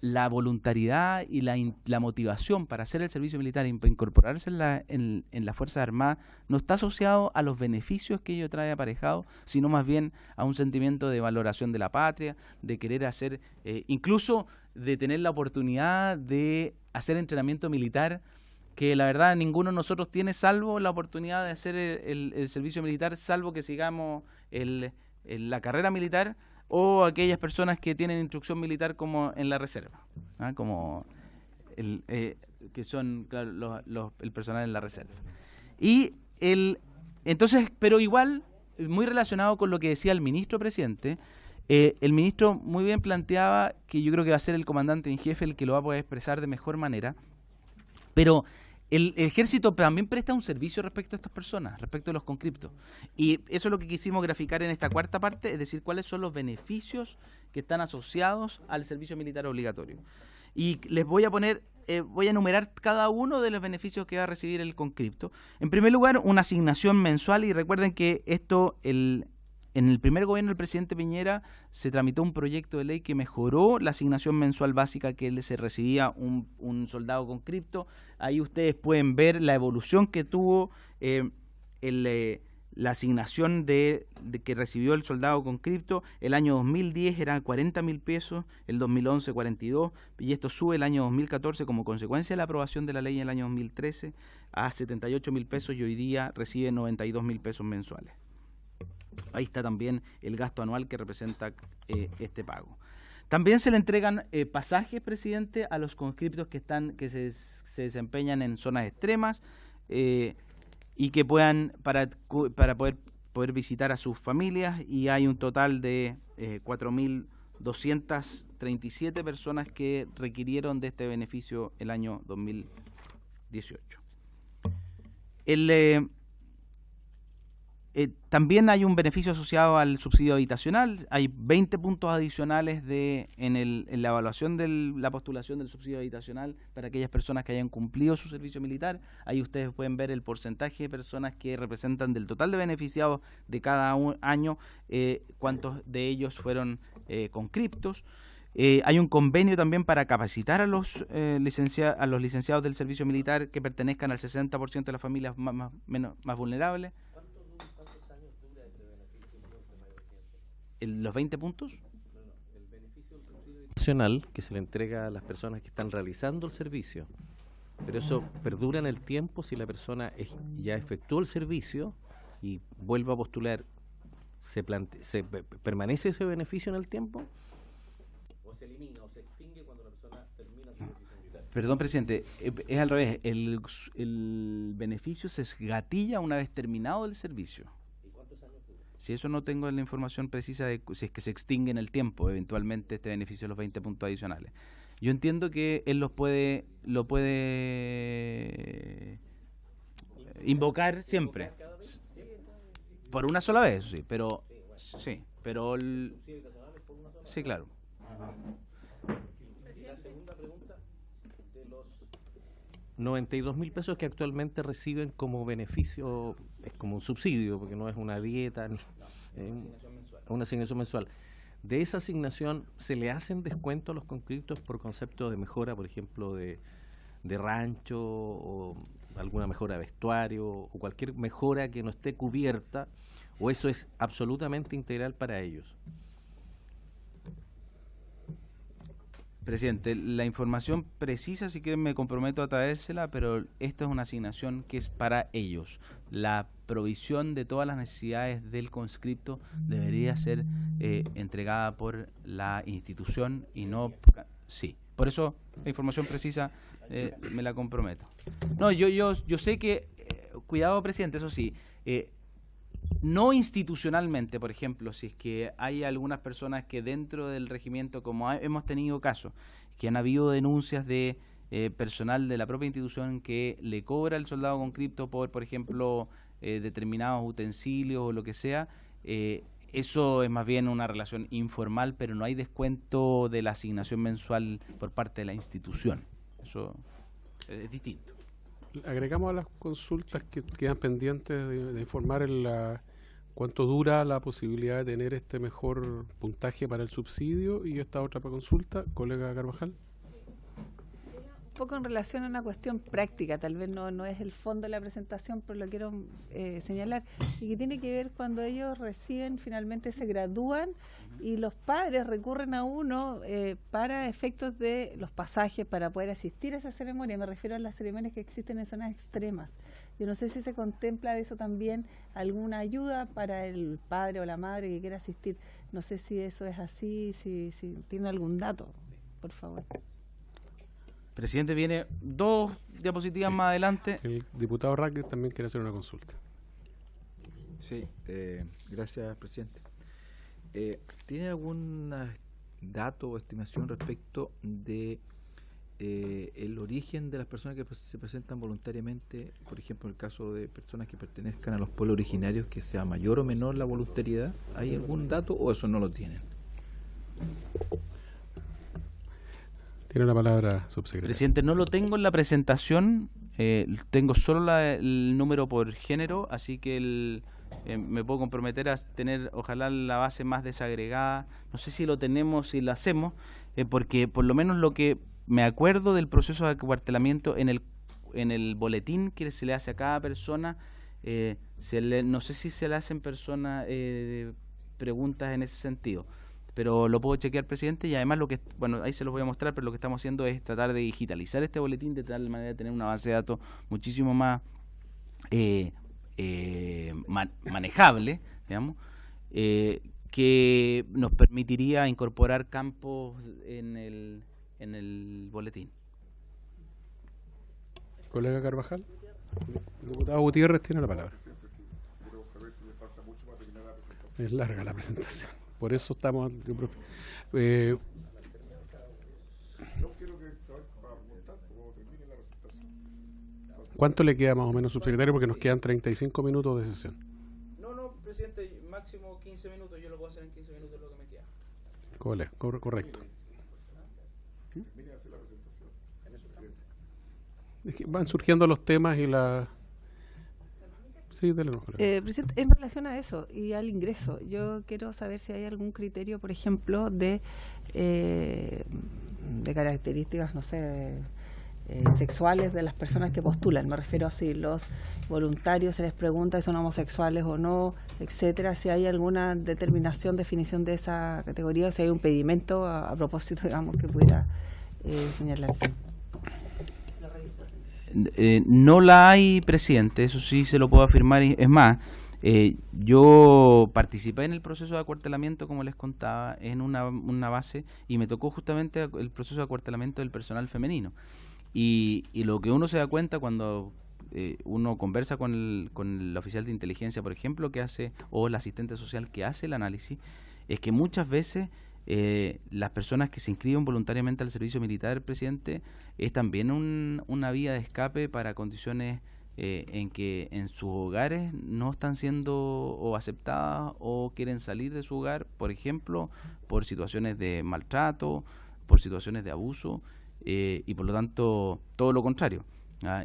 la voluntariedad y la motivación para hacer el servicio militar y para incorporarse en las Fuerzas Armadas, no está asociado a los beneficios que ello trae aparejado, sino más bien a un sentimiento de valoración de la patria, de querer hacer, incluso de tener la oportunidad de hacer entrenamiento militar, que la verdad ninguno de nosotros tiene, salvo la oportunidad de hacer el servicio militar, salvo que sigamos la carrera militar, o aquellas personas que tienen instrucción militar como en la reserva, como que son, claro, el personal en la reserva. Y entonces, pero igual, muy relacionado con lo que decía el ministro presidente, el ministro muy bien planteaba que yo creo que va a ser el comandante en jefe el que lo va a poder expresar de mejor manera, pero el ejército también presta un servicio respecto a estas personas, respecto a los conscriptos. Y eso es lo que quisimos graficar en esta cuarta parte, es decir, cuáles son los beneficios que están asociados al servicio militar obligatorio. Y les voy a poner, voy a enumerar cada uno de los beneficios que va a recibir el conscripto. En primer lugar, una asignación mensual, y recuerden que esto, en el primer gobierno del presidente Piñera se tramitó un proyecto de ley que mejoró la asignación mensual básica que se recibía un soldado conscripto. Ahí ustedes pueden ver la evolución que tuvo la asignación de que recibió el soldado conscripto. El año 2010 era 40.000 pesos, el 2011 42, y esto sube el año 2014 como consecuencia de la aprobación de la ley en el año 2013 a 78.000 pesos, y hoy día recibe 92.000 pesos mensuales. Ahí está también el gasto anual que representa este pago. También se le entregan pasajes, presidente, a los conscriptos que se desempeñan en zonas extremas y que puedan para poder visitar a sus familias, y hay un total de 4.237 personas que requirieron de este beneficio el año 2018. También hay un beneficio asociado al subsidio habitacional. Hay 20 puntos adicionales en la evaluación de la postulación del subsidio habitacional para aquellas personas que hayan cumplido su servicio militar. Ahí ustedes pueden ver el porcentaje de personas que representan del total de beneficiados de cada año, cuántos de ellos fueron conscriptos. Hay un convenio también para capacitar a los licenciados del servicio militar que pertenezcan al 60% de las familias más vulnerables. ¿Los 20 puntos? El beneficio del subsidio nacional que se le entrega a las personas que están realizando el servicio, pero eso perdura en el tiempo si la persona ya efectuó el servicio y vuelve a postular. ¿Permanece ese beneficio en el tiempo? ¿O se elimina o se extingue cuando la persona termina su servicio militar? Perdón, presidente, es al revés. El beneficio se gatilla una vez terminado el servicio. Si eso no tengo la información precisa de si es que se extingue en el tiempo, eventualmente este beneficio de los 20 puntos adicionales. Yo entiendo que él lo puede invocar siempre. Por una sola vez, sí, pero sí, pero sí, claro. 92.000 pesos que actualmente reciben como beneficio, es como un subsidio, porque no es una dieta, ni una asignación mensual. De esa asignación, ¿se le hacen descuentos a los conscriptos por concepto de mejora, por ejemplo, de rancho, o alguna mejora de vestuario, o cualquier mejora que no esté cubierta, o eso es absolutamente integral para ellos? Presidente, la información precisa sí que me comprometo a traérsela, pero esta es una asignación que es para ellos. La provisión de todas las necesidades del conscripto debería ser entregada por la institución y no... Sí, por eso la información precisa me la comprometo. No, yo sé que... cuidado, presidente, eso sí... no institucionalmente, por ejemplo, si es que hay algunas personas que dentro del regimiento, como hemos tenido casos, que han habido denuncias de personal de la propia institución que le cobra al soldado conscripto por ejemplo, determinados utensilios o lo que sea, eso es más bien una relación informal, pero no hay descuento de la asignación mensual por parte de la institución. Eso es distinto. Agregamos a las consultas que quedan pendientes de informar cuánto dura la posibilidad de tener este mejor puntaje para el subsidio, y esta otra consulta, colega Carvajal. Un poco en relación a una cuestión práctica, tal vez no es el fondo de la presentación, pero lo quiero señalar, y que tiene que ver cuando ellos reciben, finalmente se gradúan y los padres recurren a uno para efectos de los pasajes para poder asistir a esa ceremonia. Me refiero a las ceremonias que existen en zonas extremas. Yo no sé si se contempla de eso también alguna ayuda para el padre o la madre que quiera asistir. No sé si eso es así, si tiene algún dato, por favor. Presidente, viene 2 diapositivas más adelante. El diputado Rackett también quiere hacer una consulta. Sí, gracias, presidente. ¿Tiene algún dato o estimación respecto de el origen de las personas que se presentan voluntariamente? Por ejemplo, en el caso de personas que pertenezcan a los pueblos originarios, que sea mayor o menor la voluntariedad. ¿Hay algún dato o eso no lo tienen? Tiene la palabra, subsecretario. Presidente, no lo tengo en la presentación, tengo solo el número por género, así que me puedo comprometer a tener, ojalá, la base más desagregada. No sé si lo tenemos, si lo hacemos, porque por lo menos lo que me acuerdo del proceso de acuartelamiento en el boletín que se le hace a cada persona, no sé si se le hacen personas preguntas en ese sentido. Pero lo puedo chequear, presidente, y además bueno, ahí se los voy a mostrar, pero lo que estamos haciendo es tratar de digitalizar este boletín de tal manera de tener una base de datos muchísimo más manejable, digamos, que nos permitiría incorporar campos en el boletín. Colega Carvajal. El diputado Gutiérrez tiene la palabra. Es larga la presentación. Por eso estamos... ¿Cuánto le queda más o menos, subsecretario? Porque nos quedan 35 minutos de sesión. No, presidente, máximo 15 minutos. Yo lo puedo hacer en 15 minutos lo que me queda. Correcto. Es que van surgiendo los temas y la... Sí, dale, presidente, en relación a eso y al ingreso, yo quiero saber si hay algún criterio, por ejemplo, de características, no sé, sexuales de las personas que postulan. Me refiero a si los voluntarios se les pregunta si son homosexuales o no, etcétera, si hay alguna determinación, definición de esa categoría, o si hay un pedimento a propósito, digamos, que pudiera señalarse. No la hay, presidente, eso sí se lo puedo afirmar. Es más, yo participé en el proceso de acuartelamiento, como les contaba, en una base, y me tocó justamente el proceso de acuartelamiento del personal femenino. Y lo que uno se da cuenta cuando uno conversa con el oficial de inteligencia, por ejemplo, que hace, o el asistente social que hace el análisis, es que muchas veces las personas que se inscriben voluntariamente al servicio militar, presidente, es también una vía de escape para condiciones en que en sus hogares no están siendo o aceptadas o quieren salir de su hogar, por ejemplo, por situaciones de maltrato, por situaciones de abuso, y por lo tanto todo lo contrario.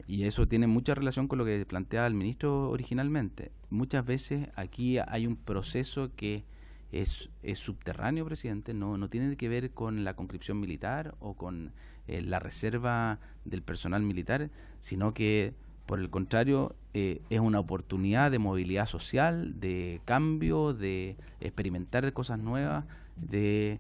Y eso tiene mucha relación con lo que planteaba el ministro originalmente. Muchas veces aquí hay un proceso que es subterráneo, presidente, no tiene que ver con la conscripción militar o con la reserva del personal militar, sino que por el contrario es una oportunidad de movilidad social, de cambio, de experimentar cosas nuevas, de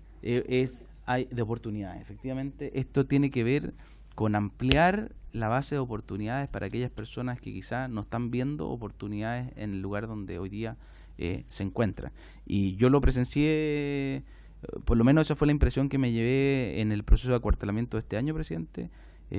oportunidades. Efectivamente, esto tiene que ver con ampliar la base de oportunidades para aquellas personas que quizás no están viendo oportunidades en el lugar donde hoy día se encuentran. Y yo lo presencié, por lo menos esa fue la impresión que me llevé en el proceso de acuartelamiento de este año, presidente,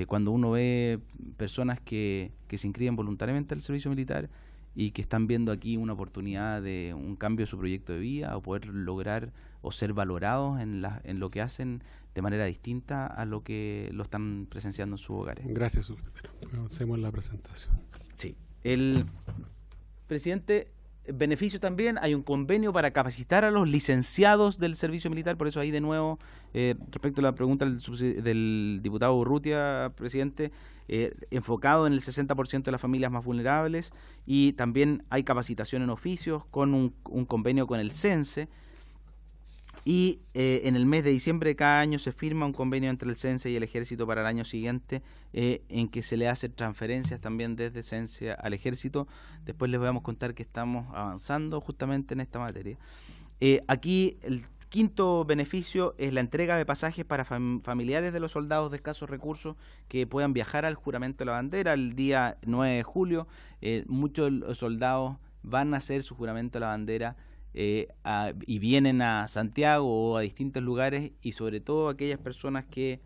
cuando uno ve personas que se inscriben voluntariamente al servicio militar y que están viendo aquí una oportunidad de un cambio de su proyecto de vida o poder lograr o ser valorados en lo que hacen de manera distinta a lo que lo están presenciando en sus hogares. Gracias, subsecretario. Avancemos en la presentación. Sí. El presidente, beneficio también, hay un convenio para capacitar a los licenciados del servicio militar, por eso ahí de nuevo, respecto a la pregunta del diputado Urrutia, presidente, enfocado en el 60% de las familias más vulnerables, y también hay capacitación en oficios con un convenio con el CENSE, y en el mes de diciembre de cada año se firma un convenio entre el CENSE y el Ejército para el año siguiente, en que se le hacen transferencias también desde CENSE al Ejército. Después les vamos a contar que estamos avanzando justamente en esta materia. Aquí el quinto beneficio es la entrega de pasajes para familiares de los soldados de escasos recursos que puedan viajar al juramento de la bandera el día 9 de julio. Muchos soldados van a hacer su juramento de la bandera y vienen a Santiago o a distintos lugares, y sobre todo aquellas personas que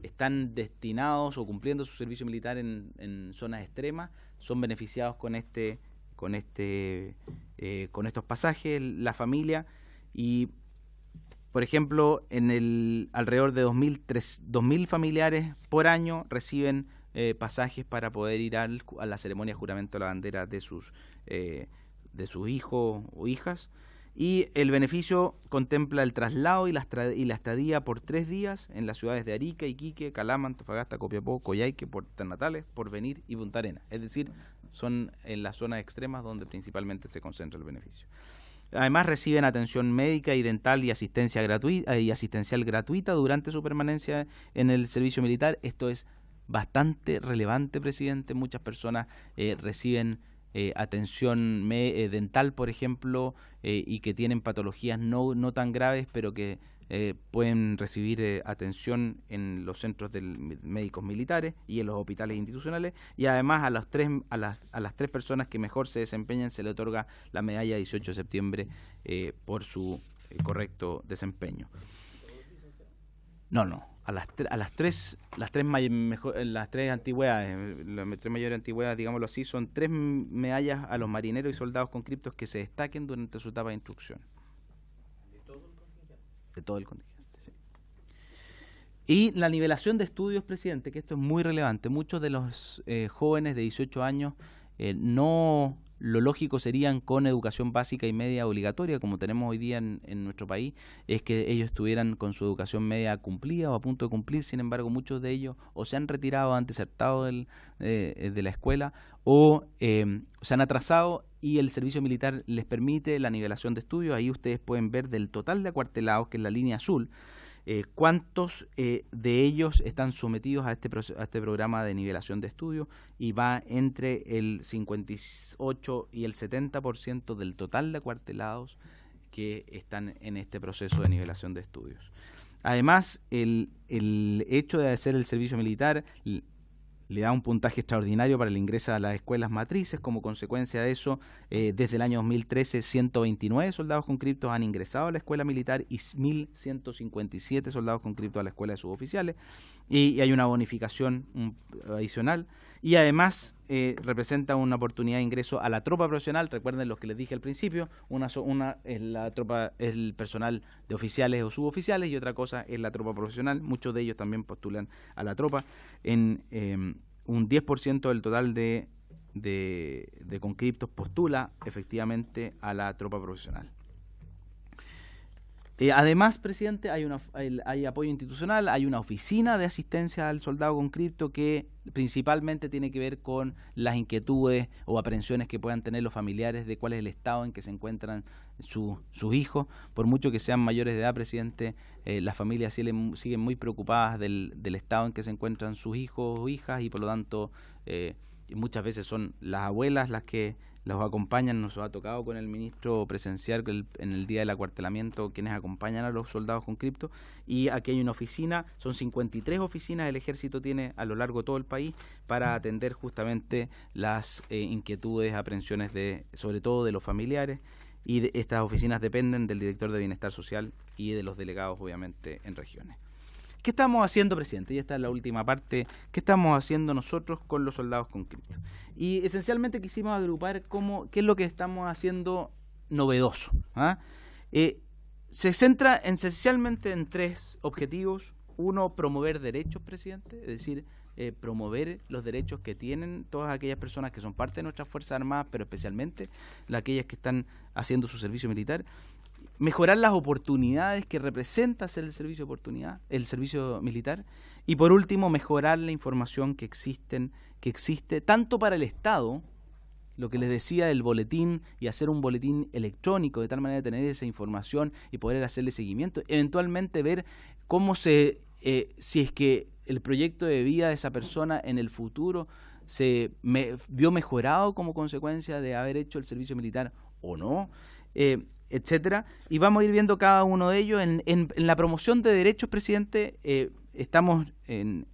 están destinados o cumpliendo su servicio militar en zonas extremas son beneficiados con estos pasajes, la familia. Y por ejemplo, alrededor de 2.000 familiares por año reciben pasajes para poder ir a la ceremonia de juramento de la bandera de sus hijos o hijas, y el beneficio contempla el traslado y la estadía por 3 días en las ciudades de Arica, Iquique, Calama, Antofagasta, Copiapó, Coyhaique, Puerto Natales, Porvenir y Punta Arenas. Es decir, son en las zonas extremas donde principalmente se concentra el beneficio. Además reciben atención médica y dental y asistencial gratuita durante su permanencia en el servicio militar. Esto es bastante relevante, presidente. Muchas personas reciben atención dental, por ejemplo, y que tienen patologías no tan graves, pero que pueden recibir atención en los centros médicos militares y en los hospitales institucionales. Y además a las tres personas que mejor se desempeñan se le otorga la medalla 18 de septiembre por su correcto desempeño. No. A las tres antigüedades, las 3 mayores antigüedades, digámoslo así, son 3 medallas a los marineros y soldados conscriptos que se destaquen durante su etapa de instrucción. De todo el contingente, sí. Y la nivelación de estudios, presidente, que esto es muy relevante. Muchos de los jóvenes de 18 años lo lógico serían con educación básica y media obligatoria, como tenemos hoy día en nuestro país, es que ellos estuvieran con su educación media cumplida o a punto de cumplir. Sin embargo, muchos de ellos o se han retirado, han desertado de la escuela, o se han atrasado, y el servicio militar les permite la nivelación de estudios. Ahí ustedes pueden ver del total de acuartelados, que es la línea azul, cuántos de ellos están sometidos a este programa de nivelación de estudios, y va entre el 58 y el 70% del total de acuartelados que están en este proceso de nivelación de estudios. Además, el hecho de hacer el servicio militar le da un puntaje extraordinario para el ingreso a las escuelas matrices. Como consecuencia de eso, desde el año 2013, 129 soldados conscriptos han ingresado a la escuela militar y 1.157 soldados conscriptos a la escuela de suboficiales. y hay una bonificación adicional. Y además representa una oportunidad de ingreso a la tropa profesional. Recuerden los que les dije al principio, una es la tropa, es el personal de oficiales o suboficiales, y otra cosa es la tropa profesional. Muchos de ellos también postulan a la tropa. En un 10% del total de conscriptos postula efectivamente a la tropa profesional. Además, presidente, hay apoyo institucional, hay una oficina de asistencia al soldado conscripto que principalmente tiene que ver con las inquietudes o aprehensiones que puedan tener los familiares de cuál es el estado en que se encuentran sus hijos. Por mucho que sean mayores de edad, presidente, las familias siguen muy preocupadas del estado en que se encuentran sus hijos o hijas, y por lo tanto muchas veces son las abuelas las que los acompañan. Nos ha tocado con el ministro presenciar en el día del acuartelamiento quienes acompañan a los soldados conscriptos, y aquí hay una oficina, son 53 oficinas el ejército tiene a lo largo de todo el país para atender justamente las inquietudes, aprehensiones sobre todo de los familiares, y estas oficinas dependen del director de Bienestar Social y de los delegados obviamente en regiones. ¿Qué estamos haciendo, presidente? Y esta es la última parte. ¿Qué estamos haciendo nosotros con los soldados conscriptos? Y esencialmente quisimos agrupar qué es lo que estamos haciendo novedoso. Se centra esencialmente en 3 objetivos. Uno, promover derechos, presidente, es decir, promover los derechos que tienen todas aquellas personas que son parte de nuestras Fuerzas Armadas, pero especialmente aquellas que están haciendo su servicio militar. Mejorar las oportunidades que representa hacer el servicio militar, y por último mejorar la información que existe tanto para el Estado, lo que les decía del boletín, y hacer un boletín electrónico de tal manera de tener esa información y poder hacerle seguimiento, eventualmente ver cómo si es que el proyecto de vida de esa persona en el futuro se vio mejorado como consecuencia de haber hecho el servicio militar o no, etcétera, y vamos a ir viendo cada uno de ellos. En la promoción de derechos, presidente, estamos en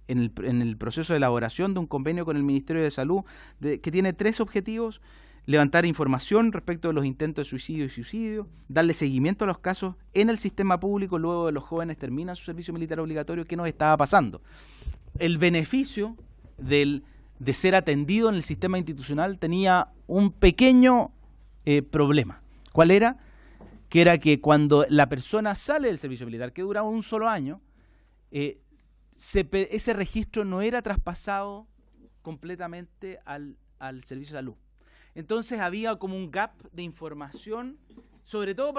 el proceso de elaboración de un convenio con el Ministerio de Salud que tiene 3 objetivos: levantar información respecto de los intentos de suicidio y suicidio, darle seguimiento a los casos en el sistema público luego de los jóvenes terminan su servicio militar obligatorio, qué nos estaba pasando. El beneficio de ser atendido en el sistema institucional tenía un pequeño problema. ¿Cuál era? Que era que cuando la persona sale del servicio militar, que duraba un solo año, ese registro no era traspasado completamente al servicio de salud. Entonces había como un gap de información, sobre todo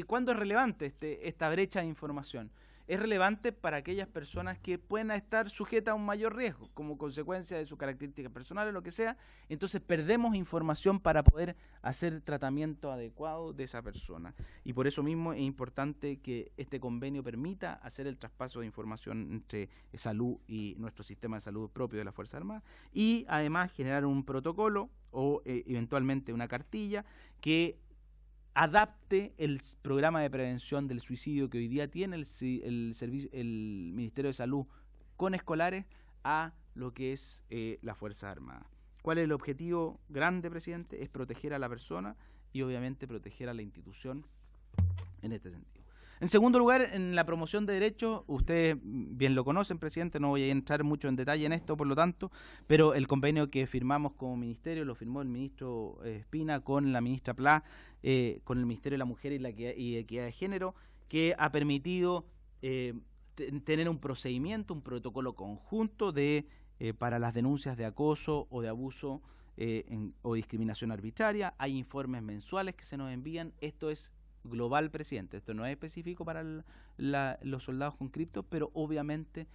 ¿cuándo es relevante esta brecha de información? Es relevante para aquellas personas que pueden estar sujetas a un mayor riesgo, como consecuencia de sus características personales, lo que sea. Entonces perdemos información para poder hacer tratamiento adecuado de esa persona. Y por eso mismo es importante que este convenio permita hacer el traspaso de información entre salud y nuestro sistema de salud propio de las Fuerzas Armadas, y además generar un protocolo o eventualmente una cartilla que adapte el programa de prevención del suicidio que hoy día tiene el Ministerio de Salud con escolares a lo que es la Fuerza Armada. ¿Cuál es el objetivo grande, presidente? Es proteger a la persona y obviamente proteger a la institución en este sentido. En segundo lugar, en la promoción de derechos, ustedes bien lo conocen, presidente, no voy a entrar mucho en detalle en esto, por lo tanto, pero el convenio que firmamos como ministerio, lo firmó el ministro Espina con la ministra Pla, con el Ministerio de la Mujer y Equidad de Género, que ha permitido tener un procedimiento, un protocolo conjunto para las denuncias de acoso o de abuso o discriminación arbitraria. Hay informes mensuales que se nos envían. Esto es global, presidente. Esto no es específico para los soldados conscriptos, pero obviamente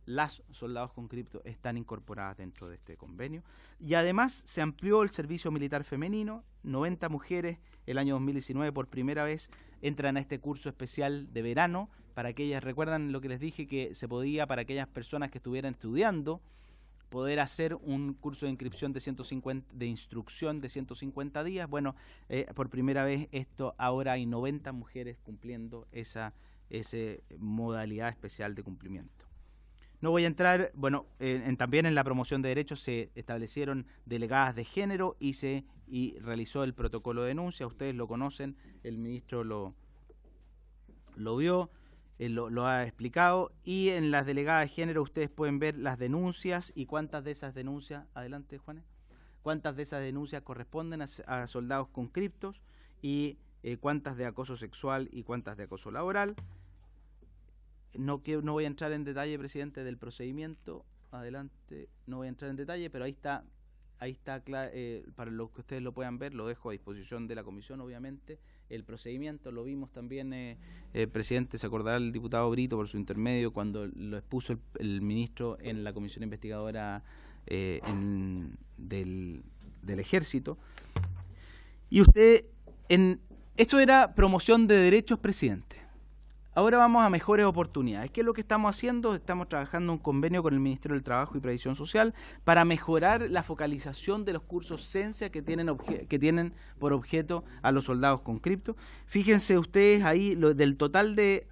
las soldados conscriptos están incorporadas dentro de este convenio. Y además se amplió el servicio militar femenino. 90 mujeres el año 2019 por primera vez entran a este curso especial de verano. Para aquellas, recuerdan lo que les dije, que se podía, para aquellas personas que estuvieran estudiando, poder hacer un curso de inscripción de instrucción de 150 días. Bueno, por primera vez ahora hay 90 mujeres cumpliendo esa modalidad especial de cumplimiento. No voy a entrar, también en la promoción de derechos se establecieron delegadas de género y realizó el protocolo de denuncia. Ustedes lo conocen, el ministro lo vio. lo ha explicado. Y en las delegadas de género ustedes pueden ver las denuncias y cuántas de esas denuncias, adelante Juanes, cuántas de esas denuncias corresponden a soldados conscriptos y cuántas de acoso sexual y cuántas de acoso laboral. No voy a entrar en detalle, presidente, del procedimiento, adelante, no voy a entrar en detalle, pero ahí está para los que ustedes lo puedan ver, lo dejo a disposición de la comisión, obviamente. El procedimiento lo vimos también, presidente, se acordará el diputado Brito por su intermedio cuando lo expuso el ministro en la comisión investigadora del Ejército. Y usted, esto era promoción de derechos, presidente. Ahora vamos a mejores oportunidades. ¿Qué es lo que estamos haciendo? Estamos trabajando un convenio con el Ministerio del Trabajo y Previsión Social para mejorar la focalización de los cursos Cencia que tienen por objeto a los soldados conscriptos. Fíjense ustedes ahí del total de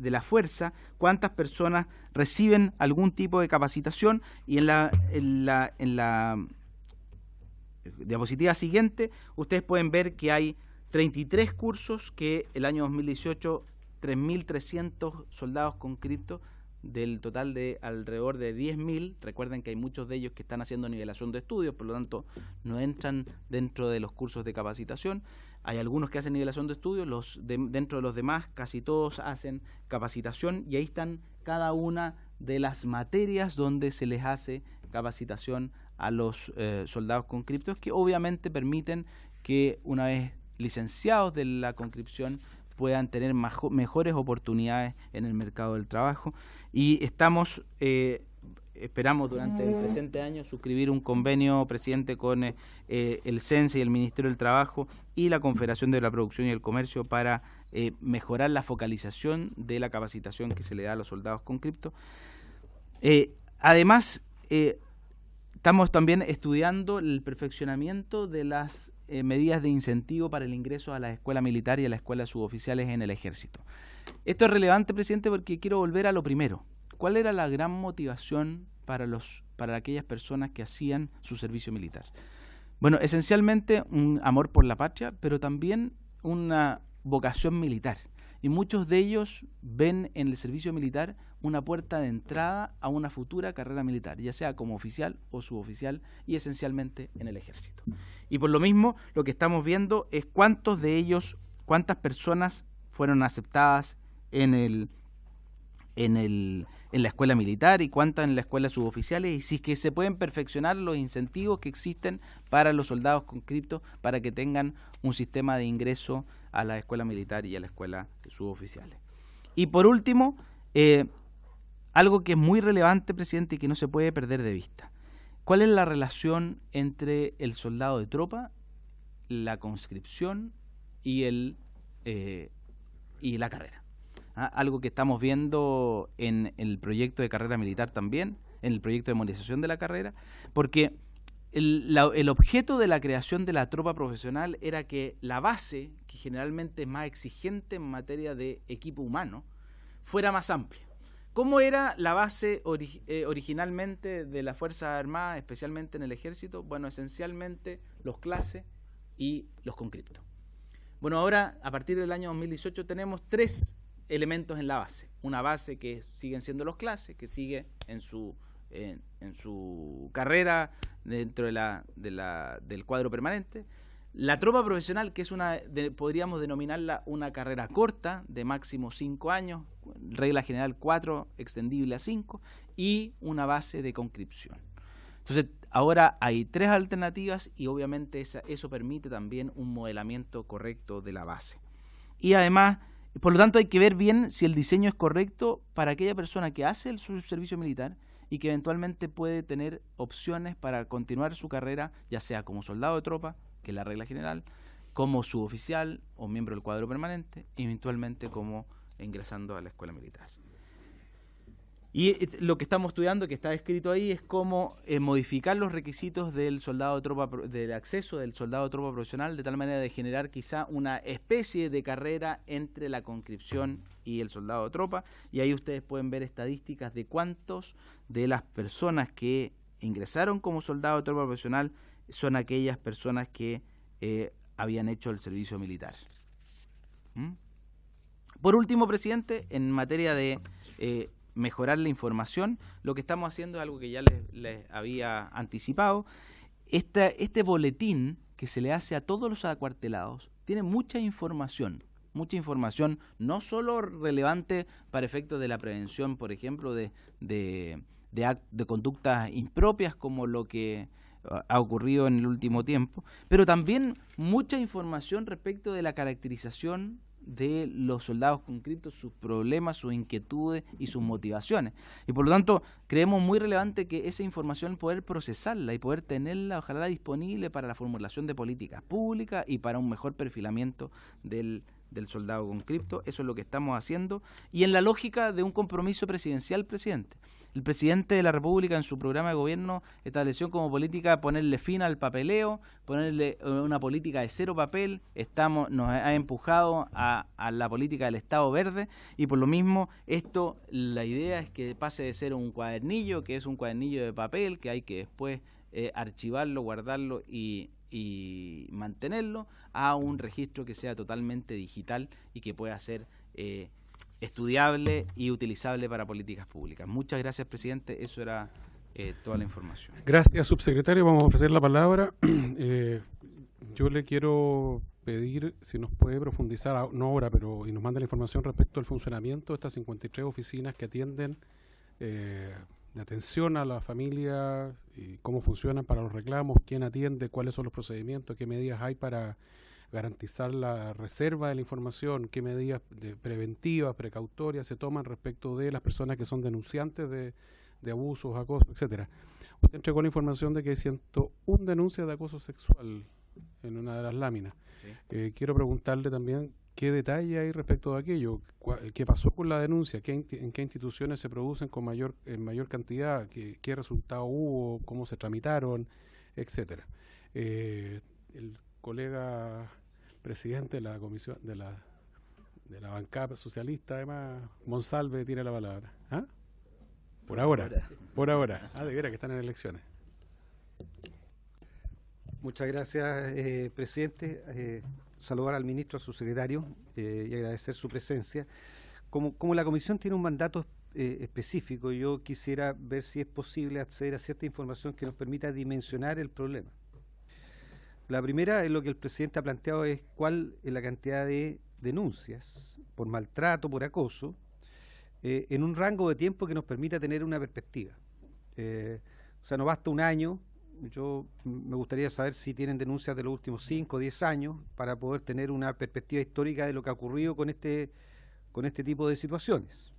la fuerza, cuántas personas reciben algún tipo de capacitación, y en la diapositiva siguiente ustedes pueden ver que hay 33 cursos que el año 2018 3.300 soldados conscriptos del total de alrededor de 10.000. Recuerden que hay muchos de ellos que están haciendo nivelación de estudios, por lo tanto no entran dentro de los cursos de capacitación. Hay algunos que hacen nivelación de estudios, dentro de los demás casi todos hacen capacitación, y ahí están cada una de las materias donde se les hace capacitación a los soldados conscriptos, que obviamente permiten que una vez licenciados de la conscripción puedan tener mejores oportunidades en el mercado del trabajo. Y esperamos durante el presente año suscribir un convenio, presidente, con el CENSE y el Ministerio del Trabajo y la Confederación de la Producción y el Comercio para mejorar la focalización de la capacitación que se le da a los soldados conscriptos. Además, estamos también estudiando el perfeccionamiento de las medidas de incentivo para el ingreso a la escuela militar y a la escuela de suboficiales en el Ejército. Esto es relevante, presidente, porque quiero volver a lo primero. ¿Cuál era la gran motivación para aquellas personas que hacían su servicio militar? Bueno, esencialmente un amor por la patria, pero también una vocación militar. Y muchos de ellos ven en el servicio militar una puerta de entrada a una futura carrera militar, ya sea como oficial o suboficial, y esencialmente en el Ejército. Y por lo mismo, lo que estamos viendo es cuántas personas fueron aceptadas en la escuela militar y cuántas en la escuela de suboficiales, y si es que se pueden perfeccionar los incentivos que existen para los soldados conscriptos para que tengan un sistema de ingreso a la escuela militar y a la escuela de suboficiales. Y por último, algo que es muy relevante, presidente, y que no se puede perder de vista. ¿Cuál es la relación entre el soldado de tropa, la conscripción y la carrera? Algo que estamos viendo en el proyecto de carrera militar también, en el proyecto de modernización de la carrera, porque el objeto de la creación de la tropa profesional era que la base, que generalmente es más exigente en materia de equipo humano, fuera más amplia. ¿Cómo era la base originalmente de las Fuerzas Armadas, especialmente en el Ejército? Bueno, esencialmente los clases y los conscriptos. Bueno, ahora, a partir del año 2018, tenemos 3 elementos en la base. Una base que siguen siendo los clases, que sigue en su carrera dentro del cuadro permanente. La tropa profesional, que es podríamos denominarla una carrera corta, de máximo 5 años, regla general 4, extendible a 5, y una base de conscripción. Entonces, ahora hay 3 alternativas y obviamente eso permite también un modelamiento correcto de la base. Y además, por lo tanto, hay que ver bien si el diseño es correcto para aquella persona que hace su servicio militar y que eventualmente puede tener opciones para continuar su carrera, ya sea como soldado de tropa, que es la regla general, como suboficial o miembro del cuadro permanente, y eventualmente como ingresando a la escuela militar. Y lo que estamos estudiando, que está escrito ahí, es cómo modificar los requisitos del soldado de tropa, del acceso del soldado de tropa profesional, de tal manera de generar quizá una especie de carrera entre la conscripción y el soldado de tropa. Y ahí ustedes pueden ver estadísticas de cuántos de las personas que ingresaron como soldado de tropa profesional son aquellas personas que habían hecho el servicio militar. Por último, presidente, en materia de mejorar la información, lo que estamos haciendo es algo que ya les había anticipado. Este boletín que se le hace a todos los acuartelados tiene mucha información no solo relevante para efectos de la prevención, por ejemplo, de conductas impropias como lo que ha ocurrido en el último tiempo, pero también mucha información respecto de la caracterización de los soldados conscriptos, sus problemas, sus inquietudes y sus motivaciones. Y por lo tanto, creemos muy relevante que esa información poder procesarla y poder tenerla, ojalá disponible para la formulación de políticas públicas y para un mejor perfilamiento del soldado conscripto. Eso es lo que estamos haciendo. Y en la lógica de un compromiso presidencial, presidente. El presidente de la República en su programa de gobierno estableció como política ponerle fin al papeleo, ponerle una política de cero papel. Nos ha empujado a la política del Estado verde y por lo mismo la idea es que pase de ser un cuadernillo, que es un cuadernillo de papel, que hay que después archivarlo, guardarlo y mantenerlo, a un registro que sea totalmente digital y que pueda ser estudiable y utilizable para políticas públicas. Muchas gracias, presidente. Eso era toda la información. Gracias, subsecretario. Vamos a ofrecer la palabra. Yo le quiero pedir si nos puede profundizar, no ahora, pero y nos manda la información respecto al funcionamiento de estas 53 oficinas que atienden de atención a la familia, y cómo funcionan para los reclamos, quién atiende, cuáles son los procedimientos, qué medidas hay para garantizar la reserva de la información, qué medidas preventivas, precautorias se toman respecto de las personas que son denunciantes de abusos, acoso, etcétera. Usted entregó la información de que hay 101 denuncias de acoso sexual en una de las láminas. Sí. Quiero preguntarle también qué detalle hay respecto de aquello, qué pasó con la denuncia, en qué instituciones se producen en mayor cantidad, qué resultado hubo, cómo se tramitaron, etcétera. El colega presidente de la comisión de la bancada socialista, además, Monsalve, tiene la palabra. ¿Ah? Por ahora. De veras que están en elecciones. Muchas gracias, presidente. Saludar al ministro, a su secretario y agradecer su presencia. Como la comisión tiene un mandato específico, yo quisiera ver si es posible acceder a cierta información que nos permita dimensionar el problema. La primera es lo que el presidente ha planteado, es cuál es la cantidad de denuncias por maltrato, por acoso, en un rango de tiempo que nos permita tener una perspectiva. O sea, no basta un año. Yo me gustaría saber si tienen denuncias de los últimos 5 o 10 años para poder tener una perspectiva histórica de lo que ha ocurrido con este tipo de situaciones.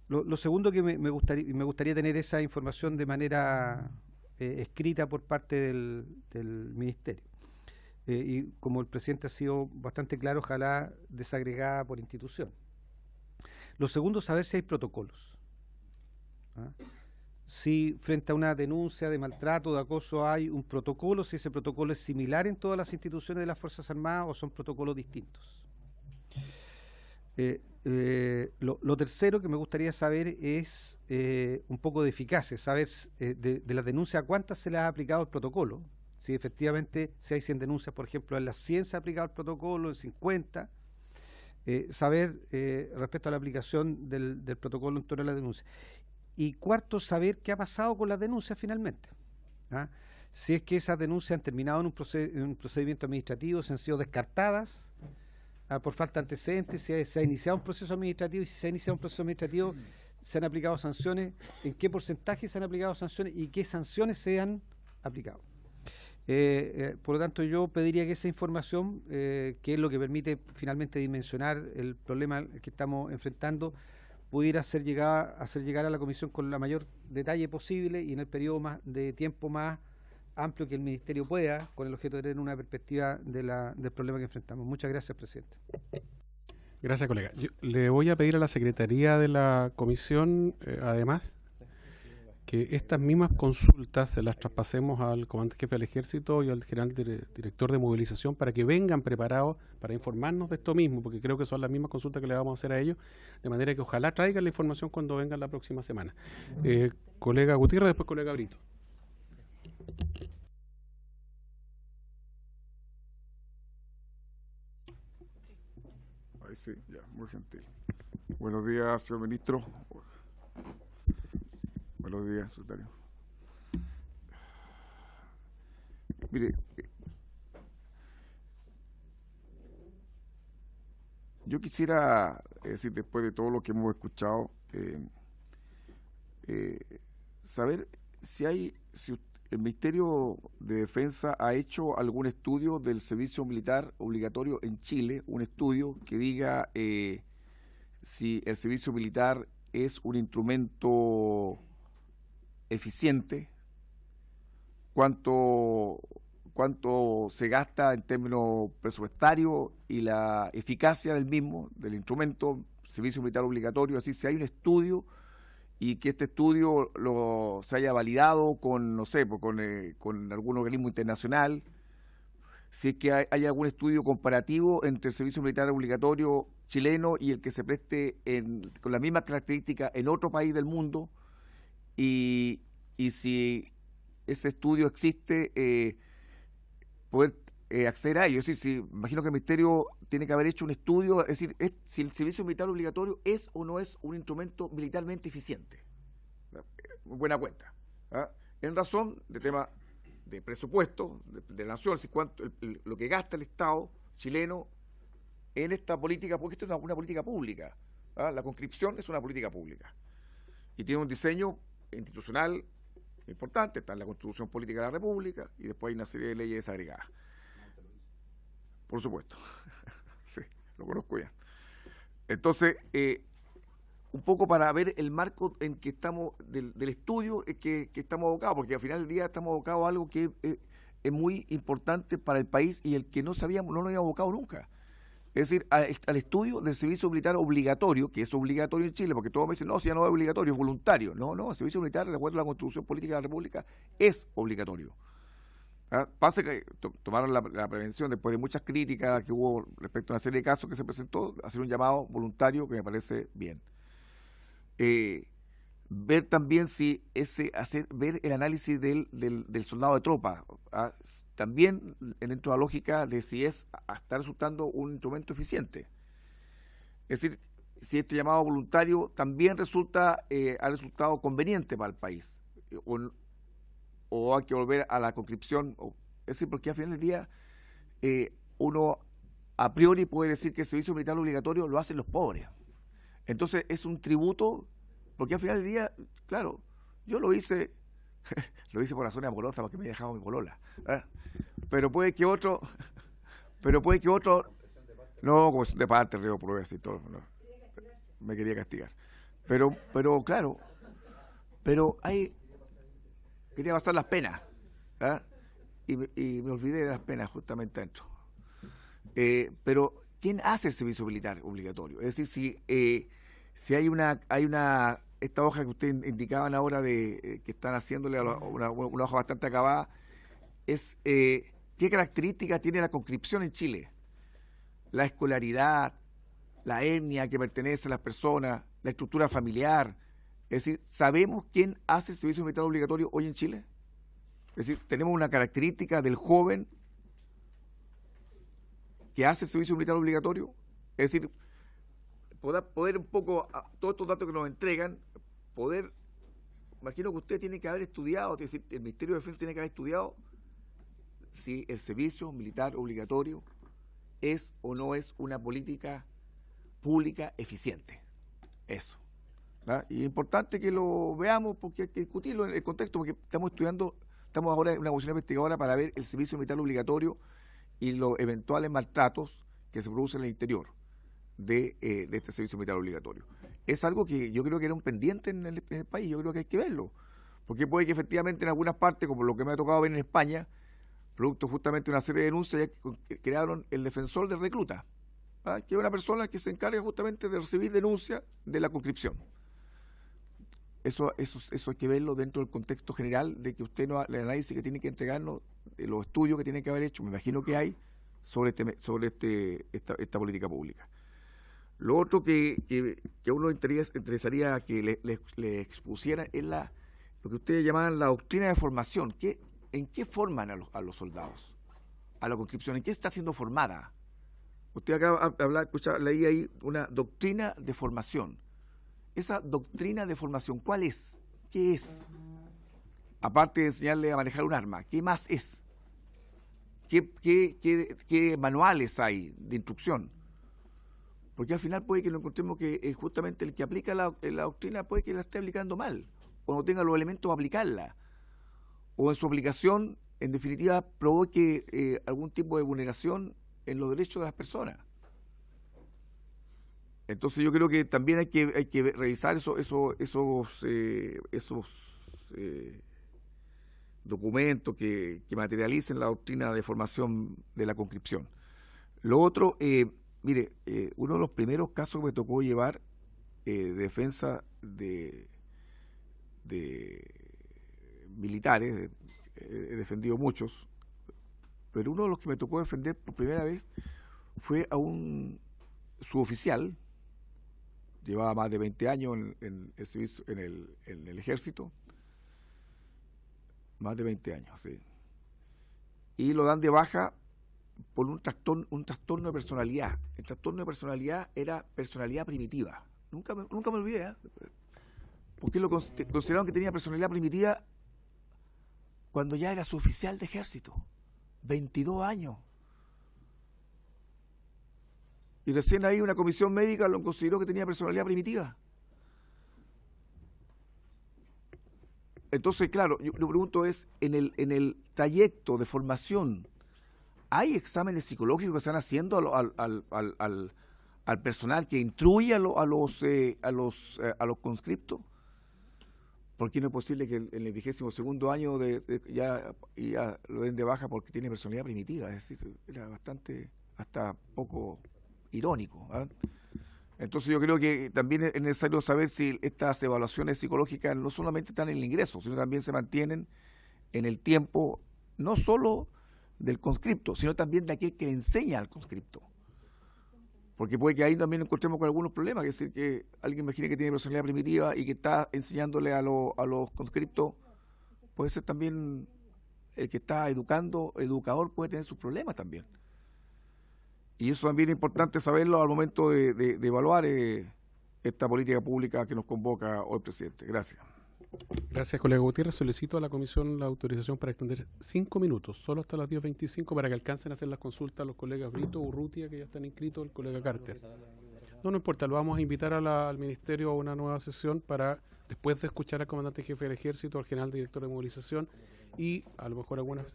Lo segundo que me gustaría tener esa información de manera escrita por parte del ministerio. Y como el presidente ha sido bastante claro, ojalá desagregada por institución. Lo segundo, saber si hay protocolos. ¿Ah? Si frente a una denuncia de maltrato, de acoso, hay un protocolo, si ese protocolo es similar en todas las instituciones de las Fuerzas Armadas o son protocolos distintos. Lo tercero que me gustaría saber es un poco de eficacia, saber de las denuncias cuántas se les ha aplicado el protocolo, si efectivamente si hay 100 denuncias, por ejemplo, en las 100 se ha aplicado el protocolo, en 50, saber respecto a la aplicación del protocolo en torno a la denuncia. Y cuarto, saber qué ha pasado con las denuncias finalmente. ¿Ah? Si es que esas denuncias han terminado en un procedimiento administrativo, si han sido descartadas por falta de antecedentes, si se ha iniciado un proceso administrativo, y si se ha iniciado un proceso administrativo, se han aplicado sanciones, en qué porcentaje se han aplicado sanciones y qué sanciones se han aplicado. Por lo tanto, yo pediría que esa información, que es lo que permite finalmente dimensionar el problema que estamos enfrentando, pudiera hacer llegar a la comisión con la mayor detalle posible y en el periodo de tiempo más amplio que el ministerio pueda, con el objeto de tener una perspectiva del problema que enfrentamos. Muchas gracias, presidente. Gracias, colega. Yo le voy a pedir a la secretaría de la comisión, además, que estas mismas consultas se las traspasemos al comandante jefe del Ejército y al general director de movilización para que vengan preparados para informarnos de esto mismo, porque creo que son las mismas consultas que le vamos a hacer a ellos, de manera que ojalá traigan la información cuando vengan la próxima semana. Colega Gutiérrez, después colega Brito. sí, ya, muy gentil. Buenos días, señor ministro. Buenos días, secretario. Mire, yo quisiera decir, después de todo lo que hemos escuchado, saber si el Ministerio de Defensa ha hecho algún estudio del servicio militar obligatorio en Chile, un estudio que diga si el servicio militar es un instrumento eficiente, cuánto se gasta en términos presupuestarios y la eficacia del mismo, del instrumento servicio militar obligatorio, así si hay un estudio y que este estudio se haya validado con, no sé, con algún organismo internacional, si es que hay algún estudio comparativo entre el servicio militar obligatorio chileno y el que se preste con las mismas características en otro país del mundo, y si ese estudio existe, poder acceder a ello. Es decir, imagino que el Ministerio tiene que haber hecho un estudio, es decir, si el servicio militar obligatorio es o no es un instrumento militarmente eficiente. Buena cuenta. En razón de tema de presupuesto de la nación, si lo que gasta el Estado chileno en esta política, porque esto es una política pública. La conscripción es una política pública y tiene un diseño institucional importante. Está en la Constitución Política de la República y después hay una serie de leyes desagregadas. Por supuesto. Sí, lo conozco ya. Entonces, un poco para ver el marco en que estamos, del estudio que estamos abocados, porque al final del día estamos abocados a algo que es muy importante para el país y el que no lo habíamos abocado nunca. Es decir, al estudio del servicio militar obligatorio, que es obligatorio en Chile, porque todos me dicen, no, si ya no es obligatorio, es voluntario. No, el servicio militar, de acuerdo a la Constitución Política de la República, es obligatorio. Pasa que tomaron la prevención después de muchas críticas que hubo respecto a una serie de casos que se presentó, hacer un llamado voluntario que me parece bien. Ver también ver el análisis del soldado de tropa, también dentro de la lógica de si está resultando un instrumento eficiente. Es decir, si este llamado voluntario también ha resultado conveniente para el país, o hay que volver a la conscripción, es decir, porque al final del día uno a priori puede decir que el servicio militar obligatorio lo hacen los pobres. Entonces es un tributo, porque al final del día, claro, yo lo hice por razones amorosas, porque me dejaba mi polola, pero puede que otro, no, como de parte, río pruebas y todo, no, me quería castigar, pero claro, quería pasar las penas, y me olvidé de las penas justamente dentro. Pero ¿quién hace el servicio militar obligatorio? Es decir, si hay esta hoja que ustedes indicaban ahora que están haciéndole una hoja bastante acabada, ¿qué características tiene la conscripción en Chile? La escolaridad, la etnia que pertenece a las personas, la estructura familiar. Es decir, ¿sabemos quién hace el servicio militar obligatorio hoy en Chile? Es decir, tenemos una característica del joven que hace el servicio militar obligatorio. Es decir, poder un poco, todos estos datos que nos entregan, imagino que usted tiene que haber estudiado, es decir, el Ministerio de Defensa tiene que haber estudiado si el servicio militar obligatorio es o no es una política pública eficiente. Eso. Y es importante que lo veamos porque hay que discutirlo en el contexto, porque estamos ahora en una comisión investigadora para ver el servicio militar obligatorio y los eventuales maltratos que se producen en el interior de este servicio militar obligatorio. Es algo que yo creo que era un pendiente en el país, yo creo que hay que verlo, porque puede que efectivamente en algunas partes, como lo que me ha tocado ver en España, producto justamente de una serie de denuncias, ya crearon el defensor del recluta, que es una persona que se encarga justamente de recibir denuncias de la conscripción. Eso hay que verlo dentro del contexto general de que usted el análisis que tiene que entregarnos, los estudios que tiene que haber hecho, me imagino que hay sobre esta política pública. Lo otro que a uno interesaría que le expusiera es lo que ustedes llamaban la doctrina de formación. ¿En qué forman a los soldados? A la conscripción, ¿en qué está siendo formada? Usted acaba de hablar, leí ahí una doctrina de formación. Esa doctrina de formación, ¿cuál es? ¿Qué es? Aparte de enseñarle a manejar un arma, ¿qué más es? ¿Qué manuales hay de instrucción? Porque al final puede que nos encontremos que justamente el que aplica la doctrina puede que la esté aplicando mal, o no tenga los elementos para aplicarla, o en su aplicación, en definitiva, provoque algún tipo de vulneración en los derechos de las personas. Entonces yo creo que también hay que revisar esos documentos que materialicen la doctrina de formación de la conscripción. Lo otro, mire, uno de los primeros casos que me tocó llevar de defensa de militares, he defendido muchos, pero uno de los que me tocó defender por primera vez fue a un suboficial, llevaba más de 20 años en el servicio, en el ejército, más de 20 años, sí. Y lo dan de baja por un trastorno de personalidad. El trastorno de personalidad era personalidad primitiva. Nunca me olvidé, ¿eh? Porque lo consideraron que tenía personalidad primitiva cuando ya era suboficial de ejército. 22 años. Y recién ahí una comisión médica lo consideró que tenía personalidad primitiva. Entonces, claro, yo lo pregunto es, en el trayecto de formación, ¿hay exámenes psicológicos que están haciendo al personal que instruye a los conscriptos? Porque no es posible que en el 22º año ya lo den de baja porque tiene personalidad primitiva. Es decir, era bastante, hasta poco irónico, ¿eh? Entonces yo creo que también es necesario saber si estas evaluaciones psicológicas no solamente están en el ingreso, sino también se mantienen en el tiempo, no solo del conscripto, sino también de aquel que enseña al conscripto. Porque puede que ahí también nos encontremos con algunos problemas, es decir, que alguien imagine que tiene personalidad primitiva y que está enseñándole a los conscriptos, puede ser también el que está educando, el educador puede tener sus problemas también. Y eso también es importante saberlo al momento de evaluar esta política pública que nos convoca hoy, presidente. Gracias. Gracias, colega Gutiérrez. Solicito a la comisión la autorización para extender 5 minutos, solo hasta las 10:25, para que alcancen a hacer las consultas los colegas Brito, Urrutia, que ya están inscritos, el colega Carter. No importa, lo vamos a invitar al Ministerio a una nueva sesión para, después de escuchar al comandante jefe del Ejército, al general director de movilización y a lo mejor algunas...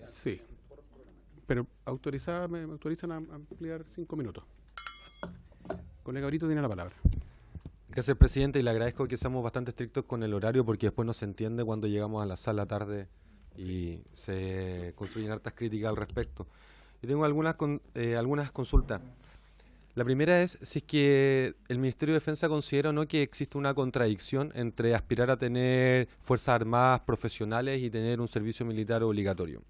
Sí. Pero me autorizan a ampliar 5 minutos. Colega Brito tiene la palabra. Gracias, presidente, y le agradezco que seamos bastante estrictos con el horario porque después no se entiende cuando llegamos a la sala tarde y se construyen hartas críticas al respecto. Y tengo algunas consultas. La primera es si es que el Ministerio de Defensa considera o no que existe una contradicción entre aspirar a tener fuerzas armadas profesionales y tener un servicio militar obligatorio.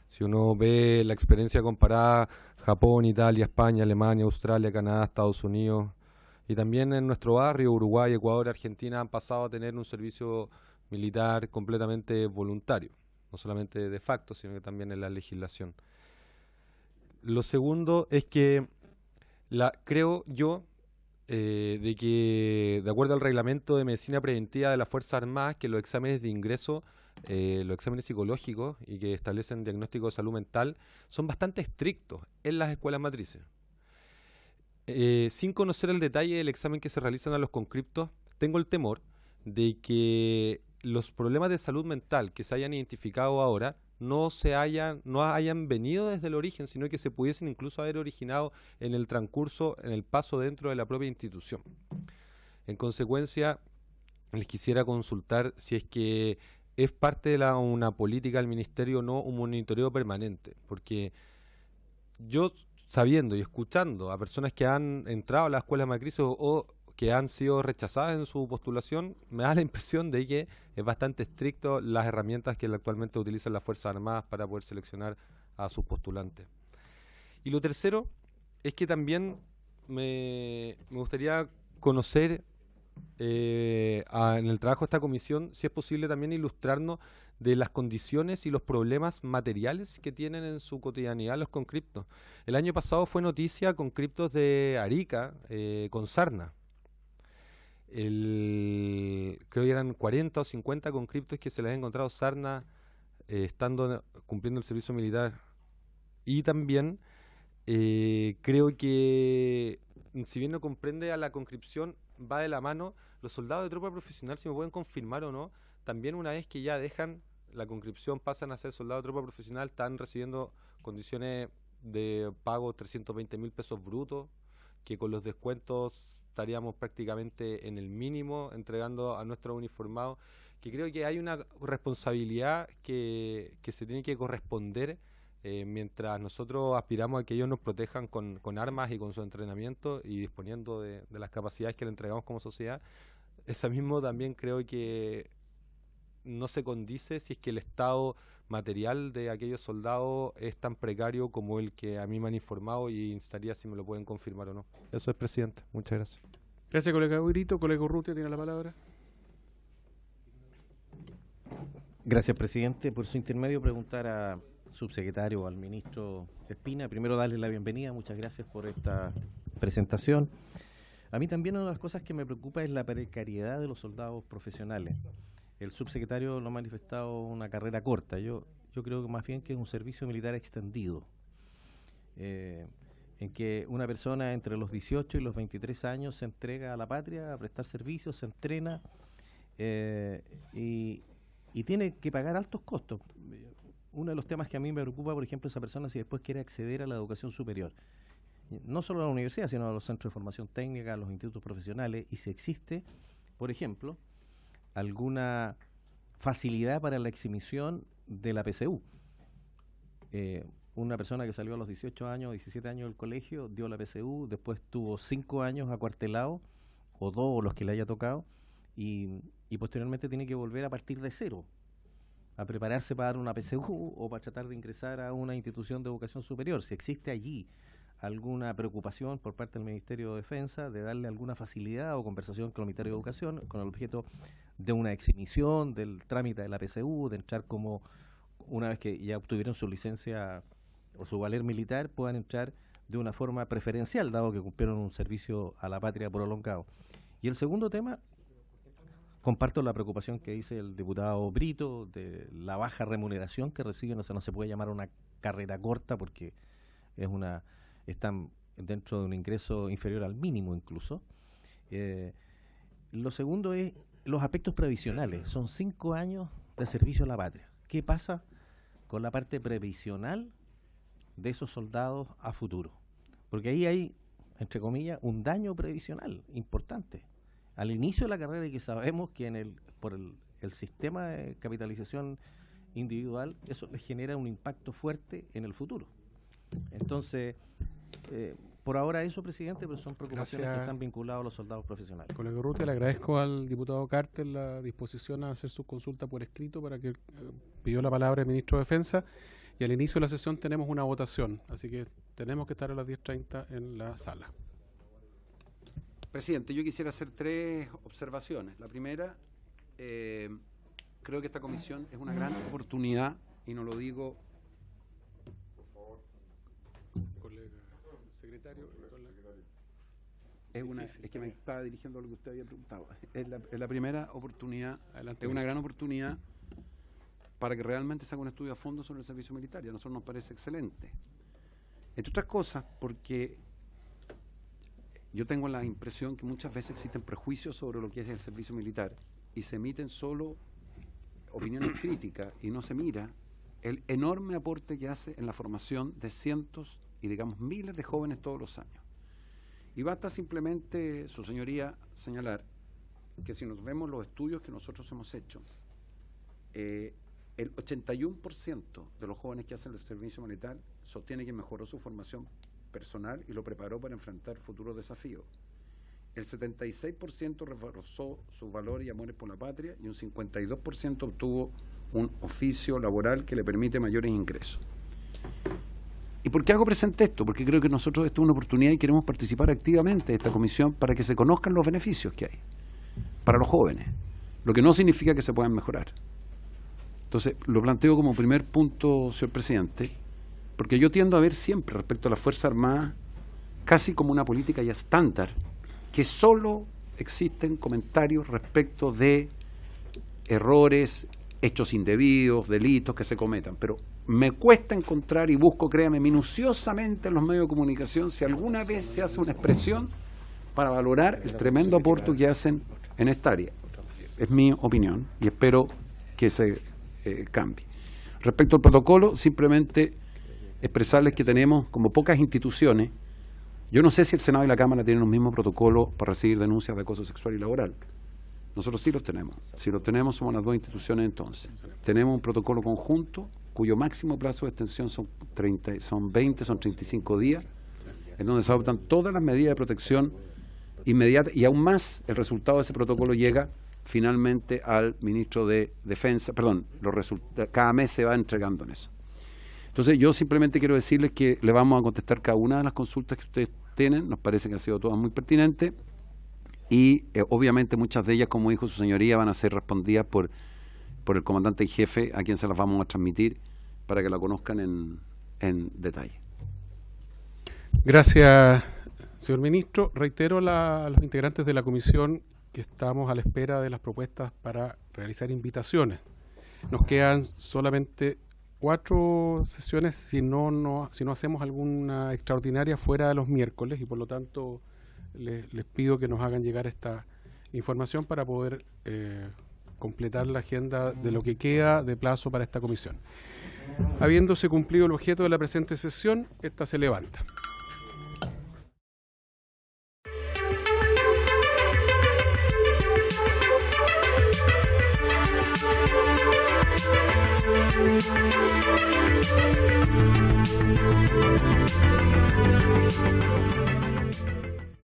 Si uno ve la experiencia comparada, Japón, Italia, España, Alemania, Australia, Canadá, Estados Unidos, y también en nuestro barrio, Uruguay, Ecuador, Argentina, han pasado a tener un servicio militar completamente voluntario, no solamente de facto, sino que también en la legislación. Lo segundo es que creo yo de que, de acuerdo al reglamento de medicina preventiva de las Fuerzas Armadas, que los exámenes de ingreso, los exámenes psicológicos y que establecen diagnóstico de salud mental son bastante estrictos en las escuelas matrices. Sin conocer el detalle del examen que se realizan a los conscriptos, tengo el temor de que los problemas de salud mental que se hayan identificado ahora no hayan venido desde el origen, sino que se pudiesen incluso haber originado en el transcurso, en el paso dentro de la propia institución. En consecuencia, les quisiera consultar si es que es parte de una política del Ministerio o no un monitoreo permanente, porque yo, sabiendo y escuchando a personas que han entrado a la escuela matriz o que han sido rechazadas en su postulación, me da la impresión de que es bastante estricto las herramientas que actualmente utilizan las Fuerzas Armadas para poder seleccionar a sus postulantes. Y lo tercero es que también me gustaría conocer en el trabajo de esta comisión, si es posible también ilustrarnos de las condiciones y los problemas materiales que tienen en su cotidianidad los conscriptos. El año pasado fue noticia conscriptos de Arica con sarna. Creo que eran 40 o 50 conscriptos que se les ha encontrado sarna cumpliendo el servicio militar. Y también creo que, si bien no comprende a la conscripción, va de la mano los soldados de tropa profesional, si me pueden confirmar o no, también una vez que ya dejan la conscripción, pasan a ser soldados de tropa profesional, están recibiendo condiciones de pago 320.000 pesos brutos, que con los descuentos estaríamos prácticamente en el mínimo, entregando a nuestros uniformados, que creo que hay una responsabilidad que se tiene que corresponder mientras nosotros aspiramos a que ellos nos protejan con armas y con su entrenamiento y disponiendo de las capacidades que le entregamos como sociedad. Esa mismo también creo que no se condice si es que el estado material de aquellos soldados es tan precario como el que a mí me han informado, y instaría si me lo pueden confirmar o no. Eso es, presidente. Muchas gracias. Gracias, colega Brito. Colega Urrutia tiene la palabra. Gracias, presidente. Por su intermedio, preguntar al subsecretario o al ministro Espina. Primero, darle la bienvenida. Muchas gracias por esta presentación. A mí también una de las cosas que me preocupa es la precariedad de los soldados profesionales. El subsecretario lo ha manifestado una carrera corta. Yo creo que más bien que es un servicio militar extendido, en que una persona entre los 18 y los 23 años se entrega a la patria a prestar servicios, se entrena y tiene que pagar altos costos. Uno de los temas que a mí me preocupa, por ejemplo, esa persona si después quiere acceder a la educación superior, no solo a la universidad, sino a los centros de formación técnica, a los institutos profesionales, y si existe, por ejemplo, alguna facilidad para la exhibición de la PSU. Una persona que salió a los 18 años, 17 años del colegio, dio la PSU, después tuvo 5 años acuartelado, o 2, o los que le haya tocado, y posteriormente tiene que volver a partir de cero, a prepararse para dar una PSU o para tratar de ingresar a una institución de educación superior. Si existe allí alguna preocupación por parte del Ministerio de Defensa de darle alguna facilidad o conversación con el Ministerio de Educación con el objeto de una exhibición del trámite de la PSU, de entrar como, una vez que ya obtuvieron su licencia o su valer militar, puedan entrar de una forma preferencial, dado que cumplieron un servicio a la patria prolongado. Y el segundo tema, comparto la preocupación que dice el diputado Brito de la baja remuneración que reciben. O sea, no se puede llamar una carrera corta porque están dentro de un ingreso inferior al mínimo incluso. Lo segundo es los aspectos previsionales. Son 5 años de servicio a la patria. ¿Qué pasa con la parte previsional de esos soldados a futuro? Porque ahí hay, entre comillas, un daño previsional importante. Al inicio de la carrera, y que sabemos que por el sistema de capitalización individual, eso les genera un impacto fuerte en el futuro. Entonces, por ahora eso, presidente, pero son preocupaciones que están vinculadas a los soldados profesionales. Colega Urrutia, le agradezco al diputado Carter la disposición a hacer su consulta por escrito, para que pidió la palabra el ministro de Defensa, y al inicio de la sesión tenemos una votación, así que tenemos que estar a las 10:30 en la sala. Presidente, yo quisiera hacer 3 observaciones. La primera, creo que esta comisión es una gran oportunidad, y no lo digo... Es que me estaba dirigiendo a lo que usted había preguntado. Es la primera oportunidad, es una gran oportunidad para que realmente se haga un estudio a fondo sobre el servicio militar, y a nosotros nos parece excelente. Entre otras cosas, porque yo tengo la impresión que muchas veces existen prejuicios sobre lo que es el servicio militar y se emiten solo opiniones críticas y no se mira el enorme aporte que hace en la formación de cientos y, digamos, miles de jóvenes todos los años. Y basta simplemente, su señoría, señalar que si nos vemos los estudios que nosotros hemos hecho, el 81% de los jóvenes que hacen el servicio militar sostiene que mejoró su formación personal y lo preparó para enfrentar futuros desafíos. El 76% reforzó sus valores y amores por la patria, y un 52% obtuvo un oficio laboral que le permite mayores ingresos. ¿Y por qué hago presente esto? Porque creo que nosotros esto es una oportunidad y queremos participar activamente de esta comisión para que se conozcan los beneficios que hay. para los jóvenes, lo que no significa que se puedan mejorar. Entonces, lo planteo como primer punto, señor presidente, porque yo tiendo a ver siempre respecto a la Fuerza Armada casi como una política ya estándar, que solo existen comentarios respecto de errores, hechos indebidos, delitos que se cometan, pero me cuesta encontrar y busco, créame, minuciosamente en los medios de comunicación si alguna vez se hace una expresión para valorar el tremendo aporte que hacen en esta área. Es mi opinión y espero que se cambie. Respecto al protocolo, simplemente expresarles que tenemos como pocas instituciones. Yo no sé si el Senado y la Cámara tienen un mismo protocolo para recibir denuncias de acoso sexual y laboral. Nosotros sí los tenemos. Si los tenemos, somos las dos instituciones entonces. Tenemos un protocolo conjunto cuyo máximo plazo de extensión son 35 días, en donde se adoptan todas las medidas de protección inmediata y aún más el resultado de ese protocolo llega finalmente al ministro de Defensa, perdón, cada mes se va entregando en eso. Entonces yo simplemente quiero decirles que le vamos a contestar cada una de las consultas que ustedes tienen, nos parece que han sido todas muy pertinentes y obviamente muchas de ellas, como dijo su señoría, van a ser respondidas por el comandante en jefe, a quien se las vamos a transmitir para que la conozcan en detalle. Gracias, señor ministro. Reitero a los integrantes de la comisión que estamos a la espera de las propuestas para realizar invitaciones. Nos quedan solamente 4 sesiones si no hacemos alguna extraordinaria fuera de los miércoles y por lo tanto les pido que nos hagan llegar esta información para poder completar la agenda de lo que queda de plazo para esta comisión. Habiéndose cumplido el objeto de la presente sesión, esta se levanta.